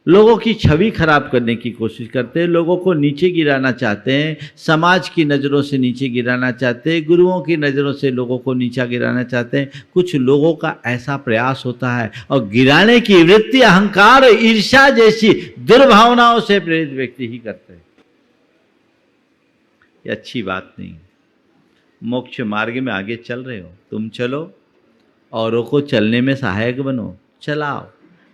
लोगों की छवि खराब करने की कोशिश करते हैं, लोगों को नीचे गिराना चाहते हैं, समाज की नज़रों से नीचे गिराना चाहते हैं, गुरुओं की नज़रों से लोगों को नीचा गिराना चाहते हैं। कुछ लोगों का ऐसा प्रयास होता है और गिराने की वृत्ति अहंकार, ईर्ष्या जैसी दुर्भावनाओं से प्रेरित व्यक्ति ही करते हैं। ये अच्छी बात नहीं। मोक्ष मार्ग में आगे चल रहे हो, तुम चलो, औरों को चलने में सहायक बनो, चलाओ।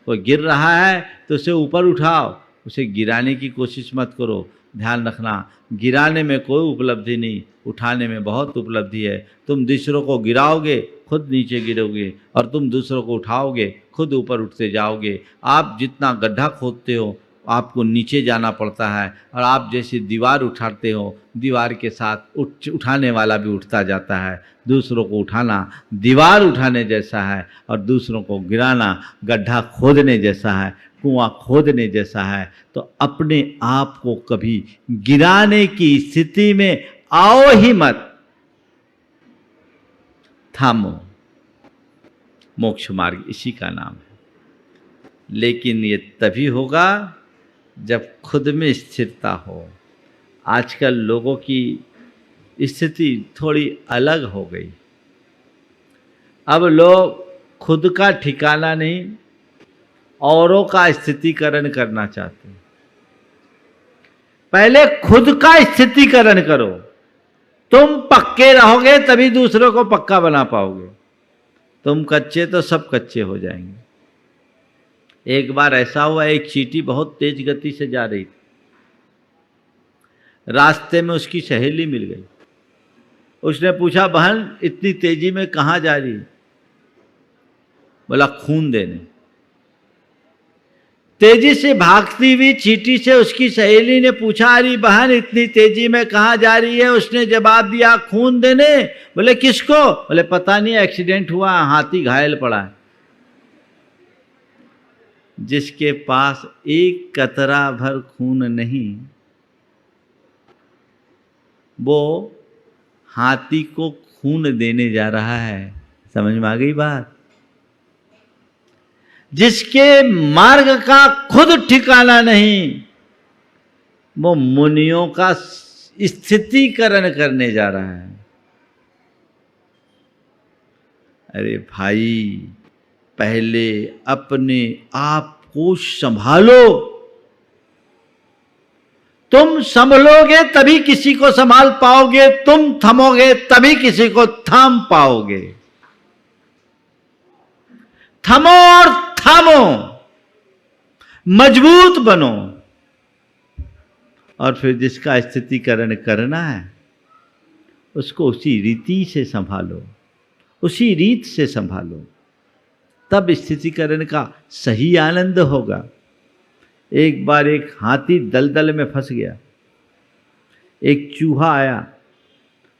कोई गिर रहा है तो उसे ऊपर उठाओ, उसे गिराने की कोशिश मत करो। ध्यान रखना, गिराने में कोई उपलब्धि नहीं, उठाने में बहुत उपलब्धि है। तुम दूसरों को गिराओगे, खुद नीचे गिरोगे, और तुम दूसरों को उठाओगे, खुद ऊपर उठते जाओगे। आप जितना गड्ढा खोदते हो आपको नीचे जाना पड़ता है, और आप जैसे दीवार उठाते हो, दीवार के साथ उठाने वाला भी उठता जाता है। दूसरों को उठाना दीवार उठाने जैसा है, और दूसरों को गिराना गड्ढा खोदने जैसा है, कुआं खोदने जैसा है। तो अपने आप को कभी गिराने की स्थिति में आओ ही मत, थामो। मोक्ष मार्ग इसी का नाम है। लेकिन ये तभी होगा जब खुद में स्थिरता हो। आजकल लोगों की स्थिति थोड़ी अलग हो गई। अब लोग खुद का ठिकाना नहीं, औरों का स्थितिकरण करना चाहते हैं। पहले खुद का स्थितिकरण करो। तुम पक्के रहोगे तभी दूसरों को पक्का बना पाओगे। तुम कच्चे तो सब कच्चे हो जाएंगे। एक बार ऐसा हुआ, एक चींटी बहुत तेज गति से जा रही थी। रास्ते में उसकी सहेली मिल गई। उसने पूछा, बहन इतनी तेजी में कहाँ जा रही? बोला, खून देने। तेजी से भागती हुई चींटी से उसकी सहेली ने पूछा, अरे बहन इतनी तेजी में कहाँ जा रही है? उसने जवाब दिया, खून देने। बोले, किसको? बोले, पता नहीं, एक्सीडेंट हुआ, हाथी घायल पड़ा है। जिसके पास एक कतरा भर खून नहीं, वो हाथी को खून देने जा रहा है। समझ में आ गई बात? जिसके मार्ग का खुद ठिकाना नहीं, वो मुनियों का स्थितिकरण करने जा रहा है। अरे भाई, पहले अपने आप को संभालो। तुम संभलोगे तभी किसी को संभाल पाओगे। तुम थमोगे तभी किसी को थाम पाओगे। थमो और थामो, मजबूत बनो। और फिर जिसका स्थितिकरण करना है उसको उसी रीति से संभालो, उसी रीत से संभालो, तब स्थितिकरण का सही आनंद होगा। एक बार एक हाथी दलदल में फंस गया। एक चूहा आया,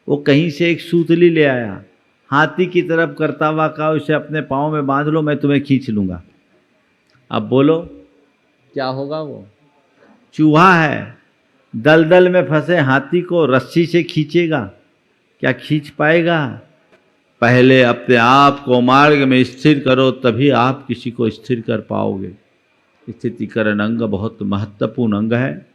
वो कहीं से एक सूतली ले आया, हाथी की तरफ करता हुआ कहा, उसे अपने पाँव में बांध लो, मैं तुम्हें खींच लूंगा। अब बोलो क्या होगा? वो चूहा है, दलदल में फंसे हाथी को रस्सी से खींचेगा? क्या खींच पाएगा? पहले अपने आप को मार्ग में स्थिर करो, तभी आप किसी को स्थिर कर पाओगे। स्थितिकरण अंग बहुत महत्वपूर्ण अंग है,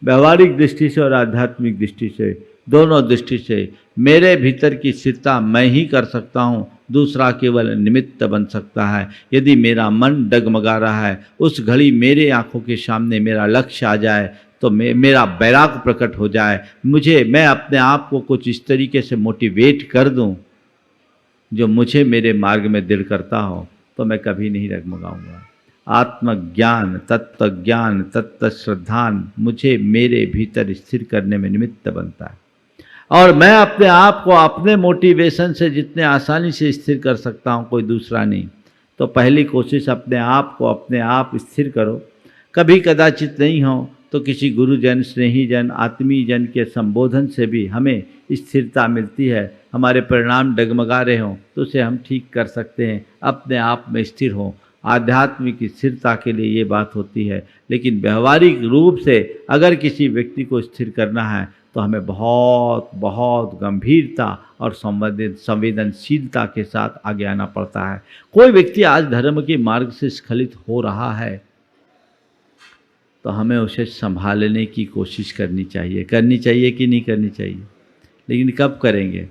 व्यवहारिक दृष्टि से और आध्यात्मिक दृष्टि से, दोनों दृष्टि से। मेरे भीतर की स्थिरता मैं ही कर सकता हूँ, दूसरा केवल निमित्त बन सकता है। यदि मेरा मन डगमगा रहा है, उस घड़ी मेरे आंखों के सामने मेरा लक्ष्य आ जाए तो मेरा बैराग प्रकट हो जाए, मैं अपने आप को कुछ इस तरीके से मोटिवेट कर दूं जो मुझे मेरे मार्ग में दृढ़ करता हो, तो मैं कभी नहीं डगमगाऊंगा। आत्मज्ञान, तत्व ज्ञान, तत्व श्रद्धान मुझे मेरे भीतर स्थिर करने में निमित्त बनता है। और मैं अपने आप को अपने मोटिवेशन से जितने आसानी से स्थिर कर सकता हूँ, कोई दूसरा नहीं। तो पहली कोशिश अपने आप को अपने आप स्थिर करो। कभी कदाचित नहीं हो तो किसी गुरुजन, स्नेहीजन, आत्मीय जन के संबोधन से भी हमें स्थिरता मिलती है। हमारे परिणाम डगमगा रहे हों तो उसे हम ठीक कर सकते हैं, अपने आप में स्थिर हों। आध्यात्मिक स्थिरता के लिए ये बात होती है। लेकिन व्यवहारिक रूप से अगर किसी व्यक्ति को स्थिर करना है तो हमें बहुत बहुत गंभीरता और संवेदनशीलता के साथ आगे आना पड़ता है। कोई व्यक्ति आज धर्म के मार्ग से स्खलित हो रहा है तो हमें उसे संभालने की कोशिश करनी चाहिए कि नहीं करनी चाहिए? लेकिन कब करेंगे?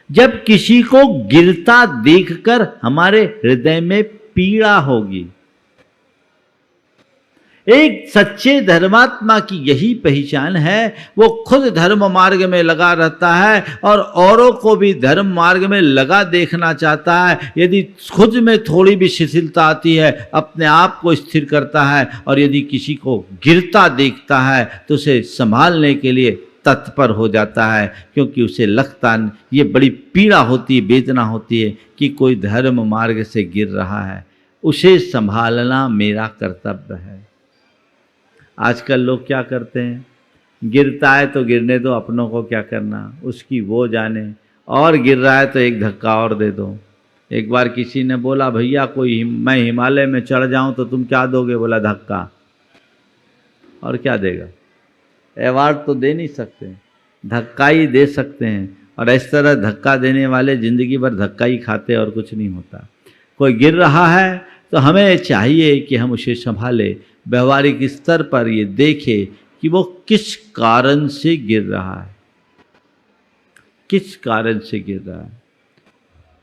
जब किसी को गिरता देखकर हमारे हृदय में पीड़ा होगी। एक सच्चे धर्मात्मा की यही पहचान है, वो खुद धर्म मार्ग में लगा रहता है और औरों को भी धर्म मार्ग में लगा देखना चाहता है। यदि खुद में थोड़ी भी शिथिलता आती है, अपने आप को स्थिर करता है, और यदि किसी को गिरता देखता है तो उसे संभालने के लिए तत्पर हो जाता है, क्योंकि उसे लगता, ये बड़ी पीड़ा होती है, वेदना होती है कि कोई धर्म मार्ग से गिर रहा है, उसे संभालना मेरा कर्तव्य है। आजकल लोग क्या करते हैं, गिरता है तो गिरने दो, अपनों को क्या करना, उसकी वो जाने, और गिर रहा है तो एक धक्का और दे दो। एक बार किसी ने बोला, भैया मैं हिमालय में चढ़ जाऊं तो तुम क्या दोगे? बोला, धक्का। और क्या देगा? अवार्ड तो दे नहीं सकते। धक्का ही दे सकते हैं, और इस तरह धक्का देने वाले जिंदगी भर धक्का ही खाते और कुछ नहीं होता। कोई गिर रहा है तो हमें चाहिए कि हम उसे संभालें, व्यवहारिक स्तर पर ये देखें कि वो किस कारण से गिर रहा है, किस कारण से गिर रहा है।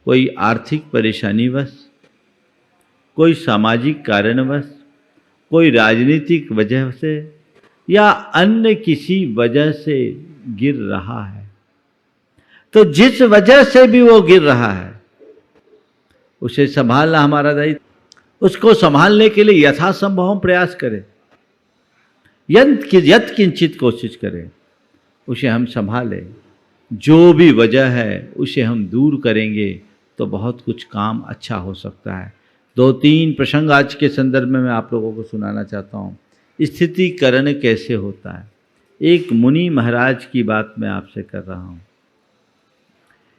कोई आर्थिक परेशानीवश, कोई सामाजिक कारणवश, कोई राजनीतिक वजह से या अन्य किसी वजह से गिर रहा है, तो जिस वजह से भी वो गिर रहा है उसे संभालना हमारा दायित्व। उसको संभालने के लिए यथासंभव हम प्रयास करें, यत किंचित कोशिश करें, उसे हम संभालें। जो भी वजह है उसे हम दूर करेंगे तो बहुत कुछ काम अच्छा हो सकता है। 2-3 प्रसंग आज के संदर्भ में मैं आप लोगों को सुनाना चाहता हूँ। स्थितिकरण कैसे होता है। एक मुनि महाराज की बात मैं आपसे कर रहा हूँ।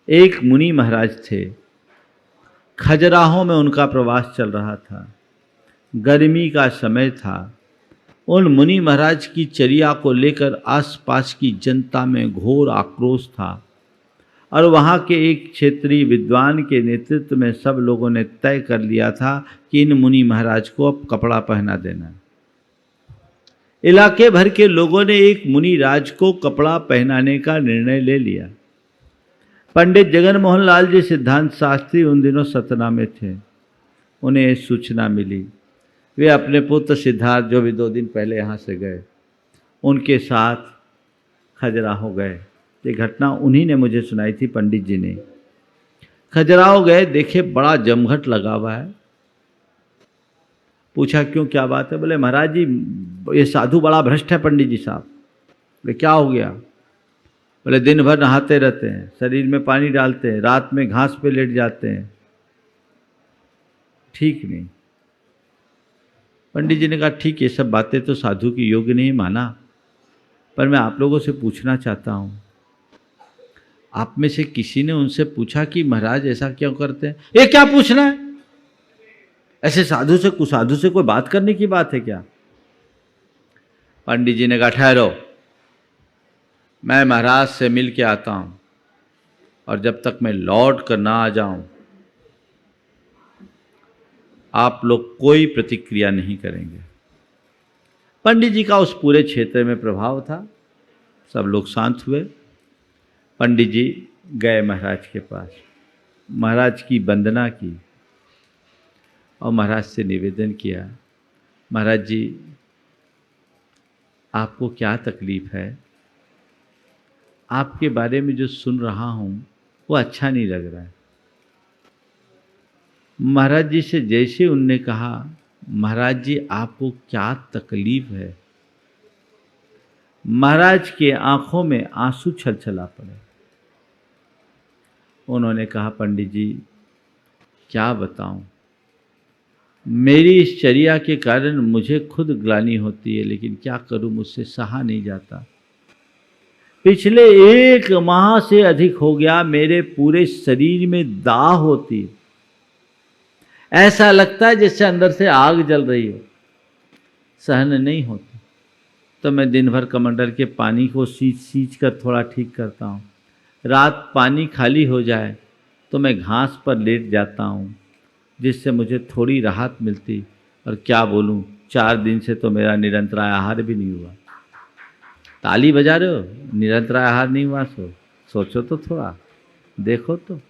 एक मुनि महाराज थे, खजुराहो में उनका प्रवास चल रहा था, गर्मी का समय था। उन मुनि महाराज की चर्या को लेकर आसपास की जनता में घोर आक्रोश था, और वहाँ के एक क्षेत्रीय विद्वान के नेतृत्व में सब लोगों ने तय कर लिया था कि इन मुनि महाराज को अब कपड़ा पहना देना। इलाके भर के लोगों ने एक मुनि राज को कपड़ा पहनाने का निर्णय ले लिया। पंडित जगन मोहन लाल जी सिद्धांत शास्त्री उन दिनों सतना में थे। उन्हें सूचना मिली, वे अपने पुत्र सिद्धार्थ, जो भी 2 दिन पहले यहाँ से गए, उनके साथ खजुराहो गए। ये घटना उन्हीं ने मुझे सुनाई थी, पंडित जी ने। खजुराहो गए, देखे बड़ा जमघट लगा हुआ है। पूछा क्यों, क्या बात है? बोले महाराज जी ये साधु बड़ा भ्रष्ट है पंडित जी साहब। बोले क्या हो गया? बोले दिन भर नहाते रहते हैं, शरीर में पानी डालते हैं, रात में घास पे लेट जाते हैं, ठीक नहीं। पंडित जी ने कहा ठीक, ये सब बातें तो साधु की योग्य नहीं माना, पर मैं आप लोगों से पूछना चाहता हूँ, आप में से किसी ने उनसे पूछा कि महाराज ऐसा क्यों करते हैं? ये क्या पूछना है? ऐसे साधु से कुसाधु से कोई बात करने की बात है क्या? पंडित जी ने कहा ठहरो, मैं महाराज से मिल के आता हूं, और जब तक मैं लौट कर ना आ जाऊं आप लोग कोई प्रतिक्रिया नहीं करेंगे। पंडित जी का उस पूरे क्षेत्र में प्रभाव था। सब लोग शांत हुए। पंडित जी गए महाराज के पास, महाराज की वंदना की और महाराज से निवेदन किया, महाराज जी आपको क्या तकलीफ है? आपके बारे में जो सुन रहा हूँ वो अच्छा नहीं लग रहा है। महाराज जी से जैसे उनने कहा, महाराज जी आपको क्या तकलीफ है, महाराज के आंखों में आंसू छलछला पड़े। उन्होंने कहा पंडित जी क्या बताऊं, मेरी इस चर्या के कारण मुझे खुद ग्लानि होती है, लेकिन क्या करूं, मुझसे सहा नहीं जाता। पिछले 1 माह से अधिक हो गया मेरे पूरे शरीर में दाह होती है, ऐसा लगता है जैसे अंदर से आग जल रही हो, सहन नहीं होती। तो मैं दिन भर कमंडल के पानी को सींच कर थोड़ा ठीक करता हूँ। रात पानी खाली हो जाए तो मैं घास पर लेट जाता हूँ, जिससे मुझे थोड़ी राहत मिलती। और क्या बोलूँ, 4 दिन से तो मेरा निरंतर आहार भी नहीं हुआ। ताली बजा रहे हो, निरंतर आहार नहीं हुआ? सोचो तो थोड़ा, देखो तो।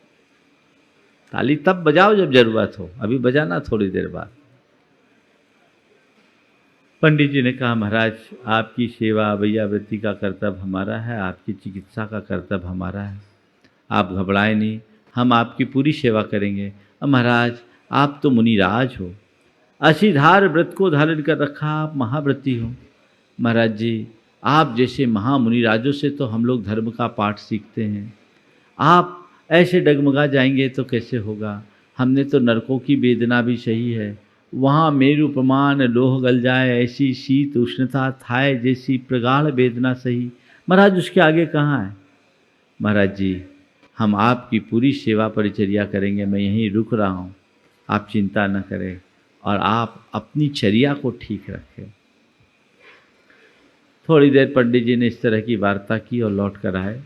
ताली तब बजाओ जब जरूरत हो, अभी बजाना थोड़ी देर बाद। पंडित जी ने कहा महाराज आपकी सेवा अभैयावृत्ति का कर्तव्य हमारा है, आपकी चिकित्सा का कर्तव्य हमारा है, आप घबराएं नहीं, हम आपकी पूरी सेवा करेंगे। अब महाराज आप तो मुनिराज हो, असीधार व्रत को धारण कर रखा, आप महाव्रती हो। महाराज जी आप जैसे महामुनिराजों से तो हम लोग धर्म का पाठ सीखते हैं, आप ऐसे डगमगा जाएंगे तो कैसे होगा? हमने तो नरकों की वेदना भी सही है, वहाँ मेरु प्रमाण लोह गल जाए, ऐसी शीत उष्णता थाए जैसी प्रगाढ़ वेदना सही। महाराज उसके आगे कहाँ है? महाराज जी हम आपकी पूरी सेवा परिचर्या करेंगे, मैं यहीं रुक रहा हूँ, आप चिंता न करें और आप अपनी चर्या को ठीक रखें। थोड़ी देर पंडित जी ने इस तरह की वार्ता की और लौट कर आए।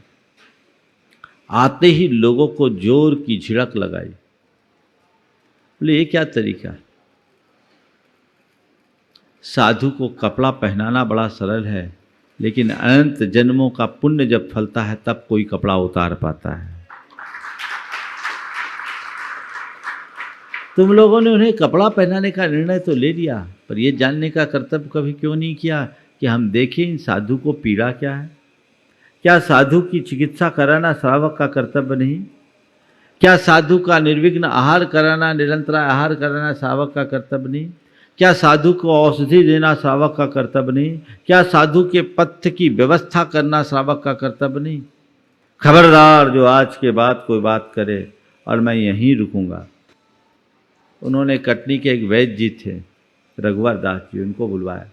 आते ही लोगों को जोर की झिड़क लगाई। बोले ये क्या तरीका है? साधु को कपड़ा पहनाना बड़ा सरल है, लेकिन अनंत जन्मों का पुण्य जब फलता है तब कोई कपड़ा उतार पाता है। तुम लोगों ने उन्हें कपड़ा पहनाने का निर्णय तो ले लिया, पर यह जानने का कर्तव्य कभी क्यों नहीं किया कि हम देखें इन साधु को पीड़ा क्या है? क्या साधु की चिकित्सा कराना श्रावक का कर्तव्य नहीं? क्या साधु का निर्विघ्न आहार कराना, निरंतर आहार कराना श्रावक का कर्तव्य नहीं? क्या साधु को औषधि देना श्रावक का कर्तव्य नहीं? क्या साधु के पथ्य की व्यवस्था करना श्रावक का कर्तव्य नहीं? खबरदार जो आज के बाद कोई बात करे और मैं यहीं रुकूंगा। उन्होंने कटनी के एक वैद्य जी थे, रघुवर दास जी, उनको बुलवाया।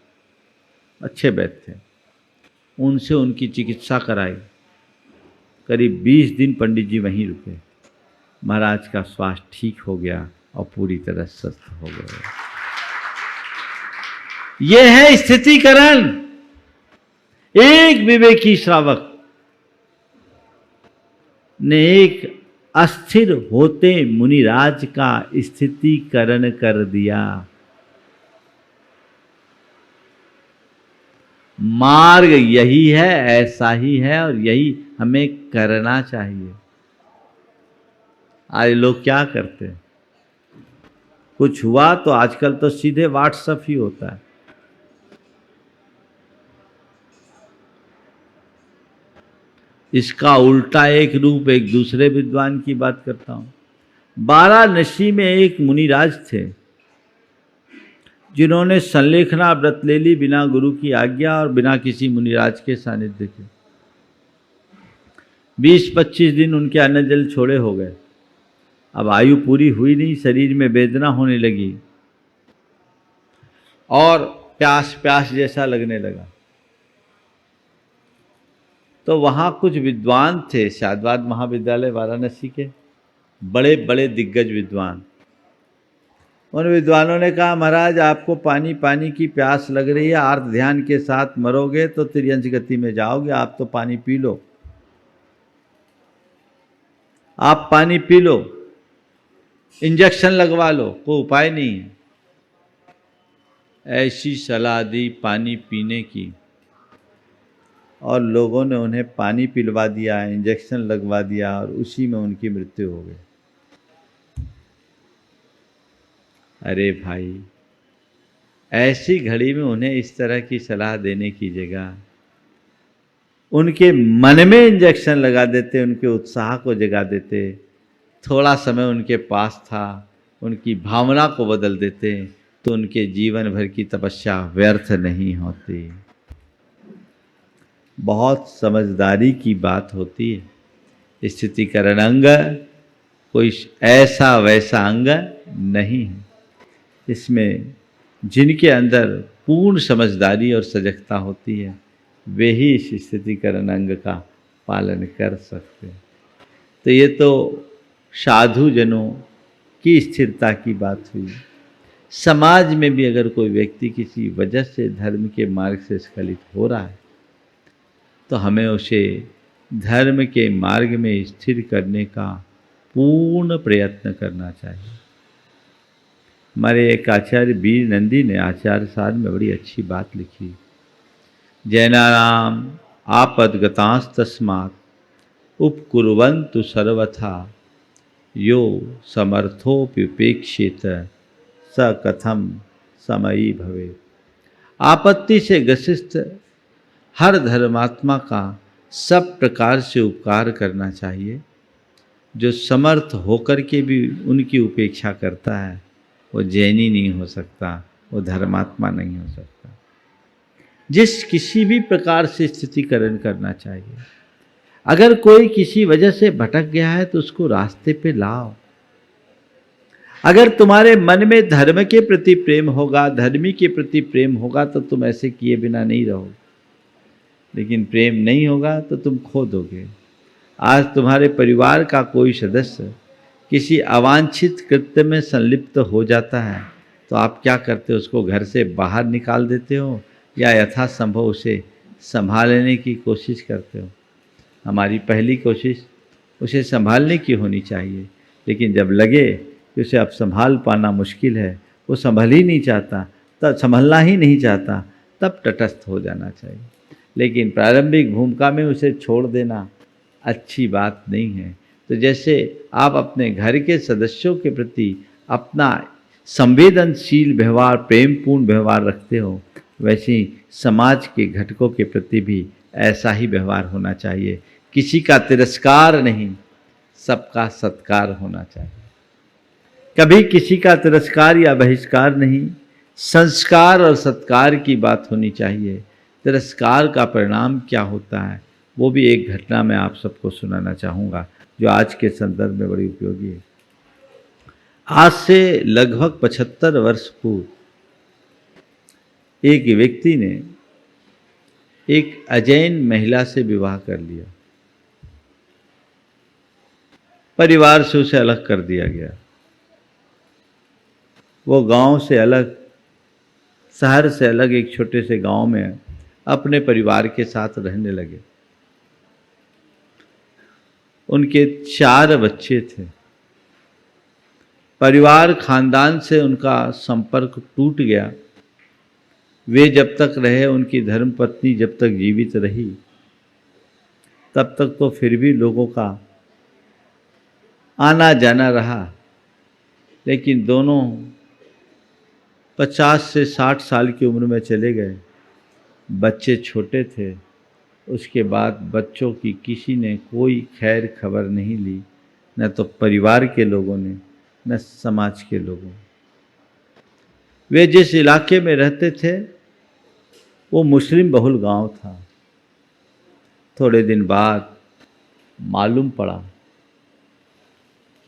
अच्छे वैद्य थे, उनसे उनकी चिकित्सा कराई। करीब 20 दिन पंडित जी वहीं रुके। महाराज का स्वास्थ्य ठीक हो गया और पूरी तरह स्वस्थ हो गए। यह है स्थितिकरण। एक विवेकी श्रावक ने एक अस्थिर होते मुनिराज का स्थितिकरण कर दिया। मार्ग यही है, ऐसा ही है और यही हमें करना चाहिए। आज लोग क्या करते हैं? कुछ हुआ तो आजकल तो सीधे व्हाट्सएप ही होता है। इसका उल्टा एक रूप एक दूसरे विद्वान की बात करता हूं। वाराणसी में एक मुनिराज थे जिन्होंने संलेखना व्रत ले ली बिना गुरु की आज्ञा और बिना किसी मुनिराज के सानिध्य के। 20-25 दिन उनके अन्न जल छोड़े हो गए। अब आयु पूरी हुई नहीं, शरीर में वेदना होने लगी और प्यास प्यास जैसा लगने लगा। तो वहाँ कुछ विद्वान थे, शादवाद महाविद्यालय वाराणसी के बड़े बड़े दिग्गज विद्वान। उन विद्वानों ने कहा, महाराज आपको पानी पानी की प्यास लग रही है, आर्त ध्यान के साथ मरोगे तो तिर्यंश गति में जाओगे, आप तो पानी पी लो, आप पानी पी लो, इंजेक्शन लगवा लो, कोई उपाय नहीं है। ऐसी सलाह दी पानी पीने की और लोगों ने उन्हें पानी पिलवा दिया, इंजेक्शन लगवा दिया और उसी में उनकी मृत्यु हो गई। अरे भाई, ऐसी घड़ी में उन्हें इस तरह की सलाह देने की जगह उनके मन में इंजेक्शन लगा देते, उनके उत्साह को जगा देते, थोड़ा समय उनके पास था, उनकी भावना को बदल देते, तो उनके जीवन भर की तपस्या व्यर्थ नहीं होती। बहुत समझदारी की बात होती है। स्थितिकरण अंग कोई ऐसा वैसा अंग नहीं है। इसमें जिनके अंदर पूर्ण समझदारी और सजगता होती है वे ही इस स्थितिकरण अंग का पालन कर सकते हैं। तो ये तो साधु जनों की स्थिरता की बात हुई। समाज में भी अगर कोई व्यक्ति किसी वजह से धर्म के मार्ग से स्खलित हो रहा है तो हमें उसे धर्म के मार्ग में स्थिर करने का पूर्ण प्रयत्न करना चाहिए। हमारे एक आचार्य वीर नंदी ने आचार्य सार में बड़ी अच्छी बात लिखी। जैनानाम आपदगतास्तस्मात् उपकुर्वन्तु सर्वथा यो समर्थोप्युपेक्षित स कथम समयी भवेत्। आपत्ति से ग्रसित हर धर्मात्मा का सब प्रकार से उपकार करना चाहिए। जो समर्थ होकर के भी उनकी उपेक्षा करता है वो जैनी नहीं हो सकता, वो धर्मात्मा नहीं हो सकता। जिस किसी भी प्रकार से स्थितिकरण करना चाहिए। अगर कोई किसी वजह से भटक गया है तो उसको रास्ते पे लाओ। अगर तुम्हारे मन में धर्म के प्रति प्रेम होगा, धर्मी के प्रति प्रेम होगा तो तुम ऐसे किए बिना नहीं रहोगे, लेकिन प्रेम नहीं होगा तो तुम खो दोगे। आज तुम्हारे परिवार का कोई सदस्य किसी अवांछित कृत्य में संलिप्त हो जाता है तो आप क्या करते हो? उसको घर से बाहर निकाल देते हो या यथासंभव उसे संभालने की कोशिश करते हो। हमारी पहली कोशिश उसे संभालने की होनी चाहिए, लेकिन जब लगे कि उसे अब संभाल पाना मुश्किल है, वो संभल ही नहीं चाहता, तब संभलना ही नहीं चाहता, तब तटस्थ हो जाना चाहिए। लेकिन प्रारंभिक भूमिका में उसे छोड़ देना अच्छी बात नहीं है। तो जैसे आप अपने घर के सदस्यों के प्रति अपना संवेदनशील व्यवहार, प्रेमपूर्ण व्यवहार रखते हो, वैसे ही समाज के घटकों के प्रति भी ऐसा ही व्यवहार होना चाहिए। किसी का तिरस्कार नहीं, सबका सत्कार होना चाहिए। कभी किसी का तिरस्कार या बहिष्कार नहीं, संस्कार और सत्कार की बात होनी चाहिए। तिरस्कार का परिणाम क्या होता है, वो भी एक घटना मैं आप सबको सुनाना चाहूँगा, जो आज के संदर्भ में बड़ी उपयोगी है। आज से लगभग 75 वर्ष पूर्व एक व्यक्ति ने एक अजैन महिला से विवाह कर लिया। परिवार से उसे अलग कर दिया गया। वो गांव से अलग, शहर से अलग एक छोटे से गांव में अपने परिवार के साथ रहने लगे। उनके 4 बच्चे थे। परिवार खानदान से उनका संपर्क टूट गया। वे जब तक रहे, उनकी धर्मपत्नी जब तक जीवित रही, तब तक तो फिर भी लोगों का आना जाना रहा। लेकिन दोनों 50 से 60 साल की उम्र में चले गए। बच्चे छोटे थे। उसके बाद बच्चों की किसी ने कोई खैर खबर नहीं ली, न तो परिवार के लोगों ने, न समाज के लोगों। वे जिस इलाके में रहते थे वो मुस्लिम बहुल गांव था। थोड़े दिन बाद मालूम पड़ा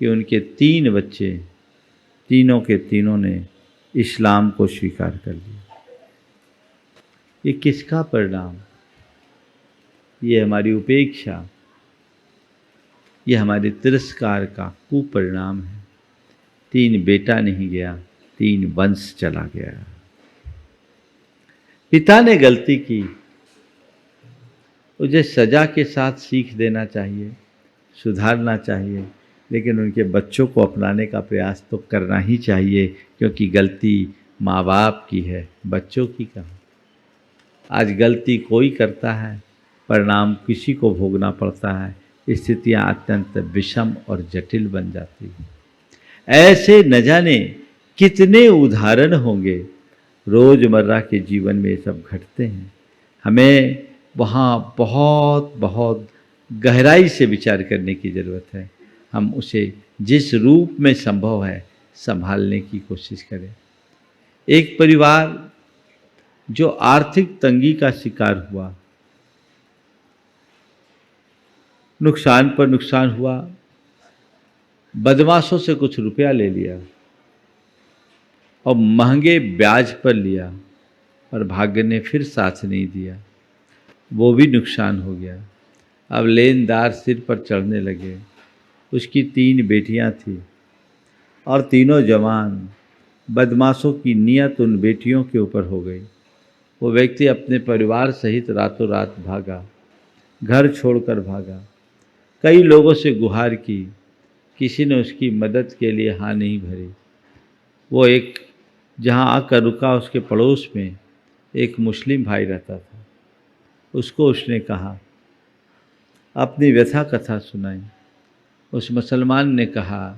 कि उनके 3 बच्चे, तीनों के तीनों ने इस्लाम को स्वीकार कर लिया। ये किसका परिणाम? ये हमारी उपेक्षा, ये हमारे तिरस्कार का कुपरिणाम है। 3 बेटा नहीं गया, 3 वंश चला गया। पिता ने गलती की, उसे सजा के साथ सीख देना चाहिए, सुधारना चाहिए, लेकिन उनके बच्चों को अपनाने का प्रयास तो करना ही चाहिए, क्योंकि गलती माँ बाप की है, बच्चों की कहाँ। आज गलती कोई करता है, परिणाम किसी को भोगना पड़ता है। स्थितियाँ अत्यंत विषम और जटिल बन जाती हैं। ऐसे न जाने कितने उदाहरण होंगे। रोज़मर्रा के जीवन में ये सब घटते हैं। हमें वहाँ बहुत बहुत गहराई से विचार करने की ज़रूरत है। हम उसे जिस रूप में संभव है संभालने की कोशिश करें। एक परिवार जो आर्थिक तंगी का शिकार हुआ, नुकसान पर नुकसान हुआ, बदमाशों से कुछ रुपया ले लिया और महंगे ब्याज पर लिया, और भाग्य ने फिर साथ नहीं दिया, वो भी नुकसान हो गया। अब लेनदार सिर पर चढ़ने लगे। उसकी 3 बेटियां थीं और तीनों जवान। बदमाशों की नियत उन बेटियों के ऊपर हो गई। वो व्यक्ति अपने परिवार सहित रातों रात भागा, घर छोड़कर भागा। कई लोगों से गुहार की, किसी ने उसकी मदद के लिए हाँ नहीं भरी। वो एक जहाँ आकर रुका, उसके पड़ोस में एक मुस्लिम भाई रहता था। उसको उसने कहा, अपनी व्यथा कथा सुनाई। उस मुसलमान ने कहा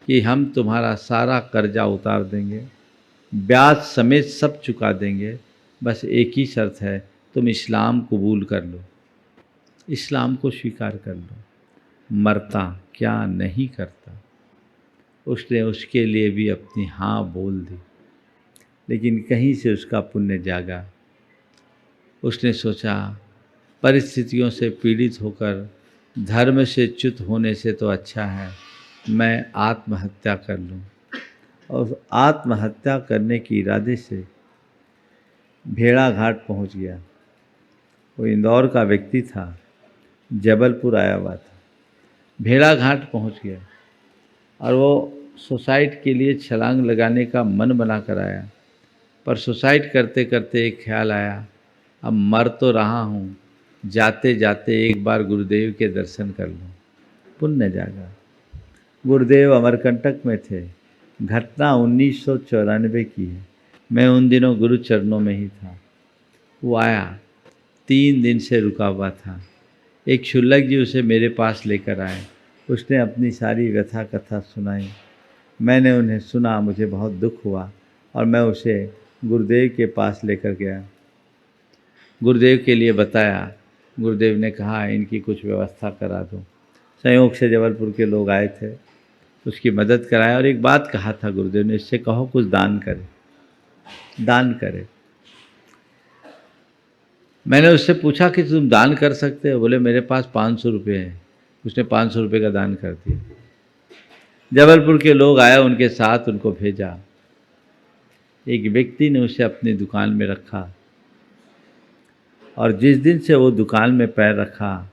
कि हम तुम्हारा सारा कर्जा उतार देंगे, ब्याज समेत सब चुका देंगे, बस एक ही शर्त है, तुम इस्लाम कबूल कर लो, इस्लाम को स्वीकार कर लो। मरता क्या नहीं करता। उसने उसके लिए भी अपनी हाँ बोल दी, लेकिन कहीं से उसका पुण्य जागा। उसने सोचा, परिस्थितियों से पीड़ित होकर धर्म से च्युत होने से तो अच्छा है मैं आत्महत्या कर लूं। और आत्महत्या करने के इरादे से भेड़ाघाट पहुंच गया। वो इंदौर का व्यक्ति था, जबलपुर आया हुआ था। भेड़ाघाट पहुंच गया और वो सुसाइड के लिए छलांग लगाने का मन बना कर आया। पर सुसाइड करते करते एक ख्याल आया अब मर तो रहा हूँ, जाते जाते एक बार गुरुदेव के दर्शन कर लूँ, पुण्य जागा। गुरुदेव अमरकंटक में थे। घटना 1994 की है। मैं उन दिनों गुरु चरणों में ही था। वो आया, 3 दिन से रुका हुआ था। एक क्षुल्लक जी उसे मेरे पास लेकर आए। उसने अपनी सारी व्यथा कथा सुनाई। मैंने उन्हें सुना, मुझे बहुत दुख हुआ और मैं उसे गुरुदेव के पास लेकर गया। गुरुदेव के लिए बताया। गुरुदेव ने कहा इनकी कुछ व्यवस्था करा दो। संयोग से जबलपुर के लोग आए थे, उसकी मदद कराया और एक बात कहा था गुरुदेव ने, इससे कहो कुछ दान करे, दान करे। मैंने उससे पूछा कि तुम दान कर सकते हो? बोले मेरे पास 500 रुपये हैं। उसने 500 रुपये का दान कर दिया। जबलपुर के लोग आए, उनके साथ उनको भेजा। एक व्यक्ति ने उसे अपनी दुकान में रखा और जिस दिन से वो दुकान में पैर रखा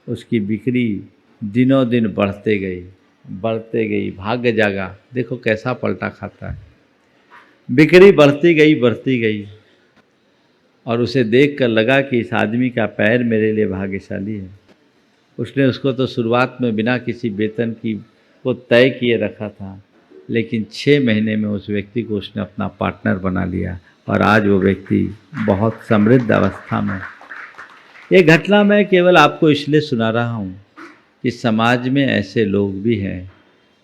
उसकी बिक्री दिनों दिन बढ़ते गई। भाग्य जागा। देखो कैसा पलटा खाता है। बिक्री बढ़ती गई और उसे देखकर लगा कि इस आदमी का पैर मेरे लिए भाग्यशाली है। उसने उसको तो शुरुआत में बिना किसी वेतन की को तय किए रखा था, लेकिन 6 महीने में उस व्यक्ति को उसने अपना पार्टनर बना लिया और आज वो व्यक्ति बहुत समृद्ध अवस्था में। ये घटना मैं केवल आपको इसलिए सुना रहा हूँ कि समाज में ऐसे लोग भी हैं।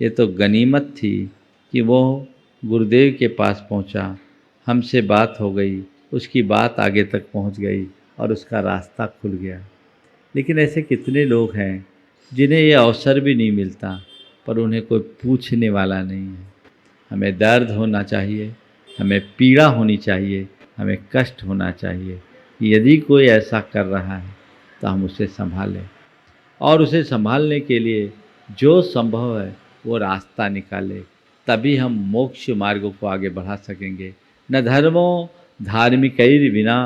ये तो गनीमत थी कि वो गुरुदेव के पास पहुँचा, हमसे बात हो गई, उसकी बात आगे तक पहुँच गई और उसका रास्ता खुल गया। लेकिन ऐसे कितने लोग हैं जिन्हें ये अवसर भी नहीं मिलता, पर उन्हें कोई पूछने वाला नहीं है। हमें दर्द होना चाहिए, हमें पीड़ा होनी चाहिए, हमें कष्ट होना चाहिए। यदि कोई ऐसा कर रहा है तो हम उसे संभालें और उसे संभालने के लिए जो संभव है वो रास्ता निकालें, तभी हम मोक्ष मार्ग को आगे बढ़ा सकेंगे। न धर्मो धार्मिकैर विना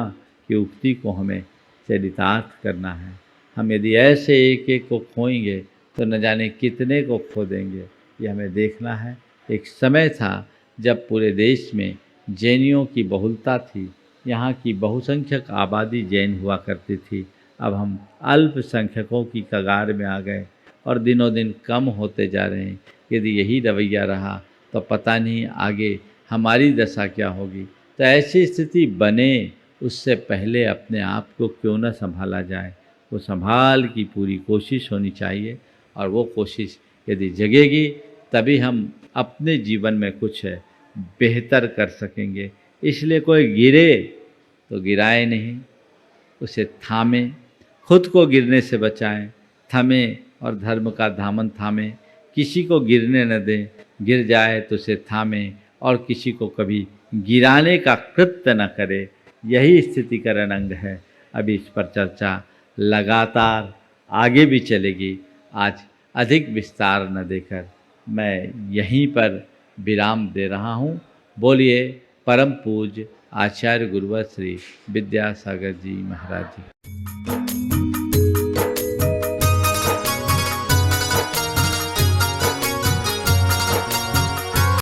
की उक्ति को हमें चरितार्थ करना है। हम यदि ऐसे एक एक को खोएंगे तो न जाने कितने को खो देंगे, ये हमें देखना है। एक समय था जब पूरे देश में जैनियों की बहुलता थी, यहाँ की बहुसंख्यक आबादी जैन हुआ करती थी। अब हम अल्पसंख्यकों की कगार में आ गए और दिनों दिन कम होते जा रहे हैं। यदि यही रवैया रहा तो पता नहीं आगे हमारी दशा क्या होगी। तो ऐसी स्थिति बने उससे पहले अपने आप को क्यों न संभाला जाए, वो संभाल की पूरी कोशिश होनी चाहिए। और वो कोशिश यदि जगेगी तभी हम अपने जीवन में कुछ बेहतर कर सकेंगे। इसलिए कोई गिरे तो गिराए नहीं, उसे थामें, खुद को गिरने से बचाएं, थमें और धर्म का दामन थामें। किसी को गिरने न दें, गिर जाए तो उसे थामें और किसी को कभी गिराने का कृत्य न करे। यही स्थितिकरण अंग है। अभी इस पर चर्चा लगातार आगे भी चलेगी। आज अधिक विस्तार न देकर मैं यहीं पर विराम दे रहा हूँ। बोलिए परम पूज्य आचार्य गुरुवर श्री विद्यासागर जी महाराज जी।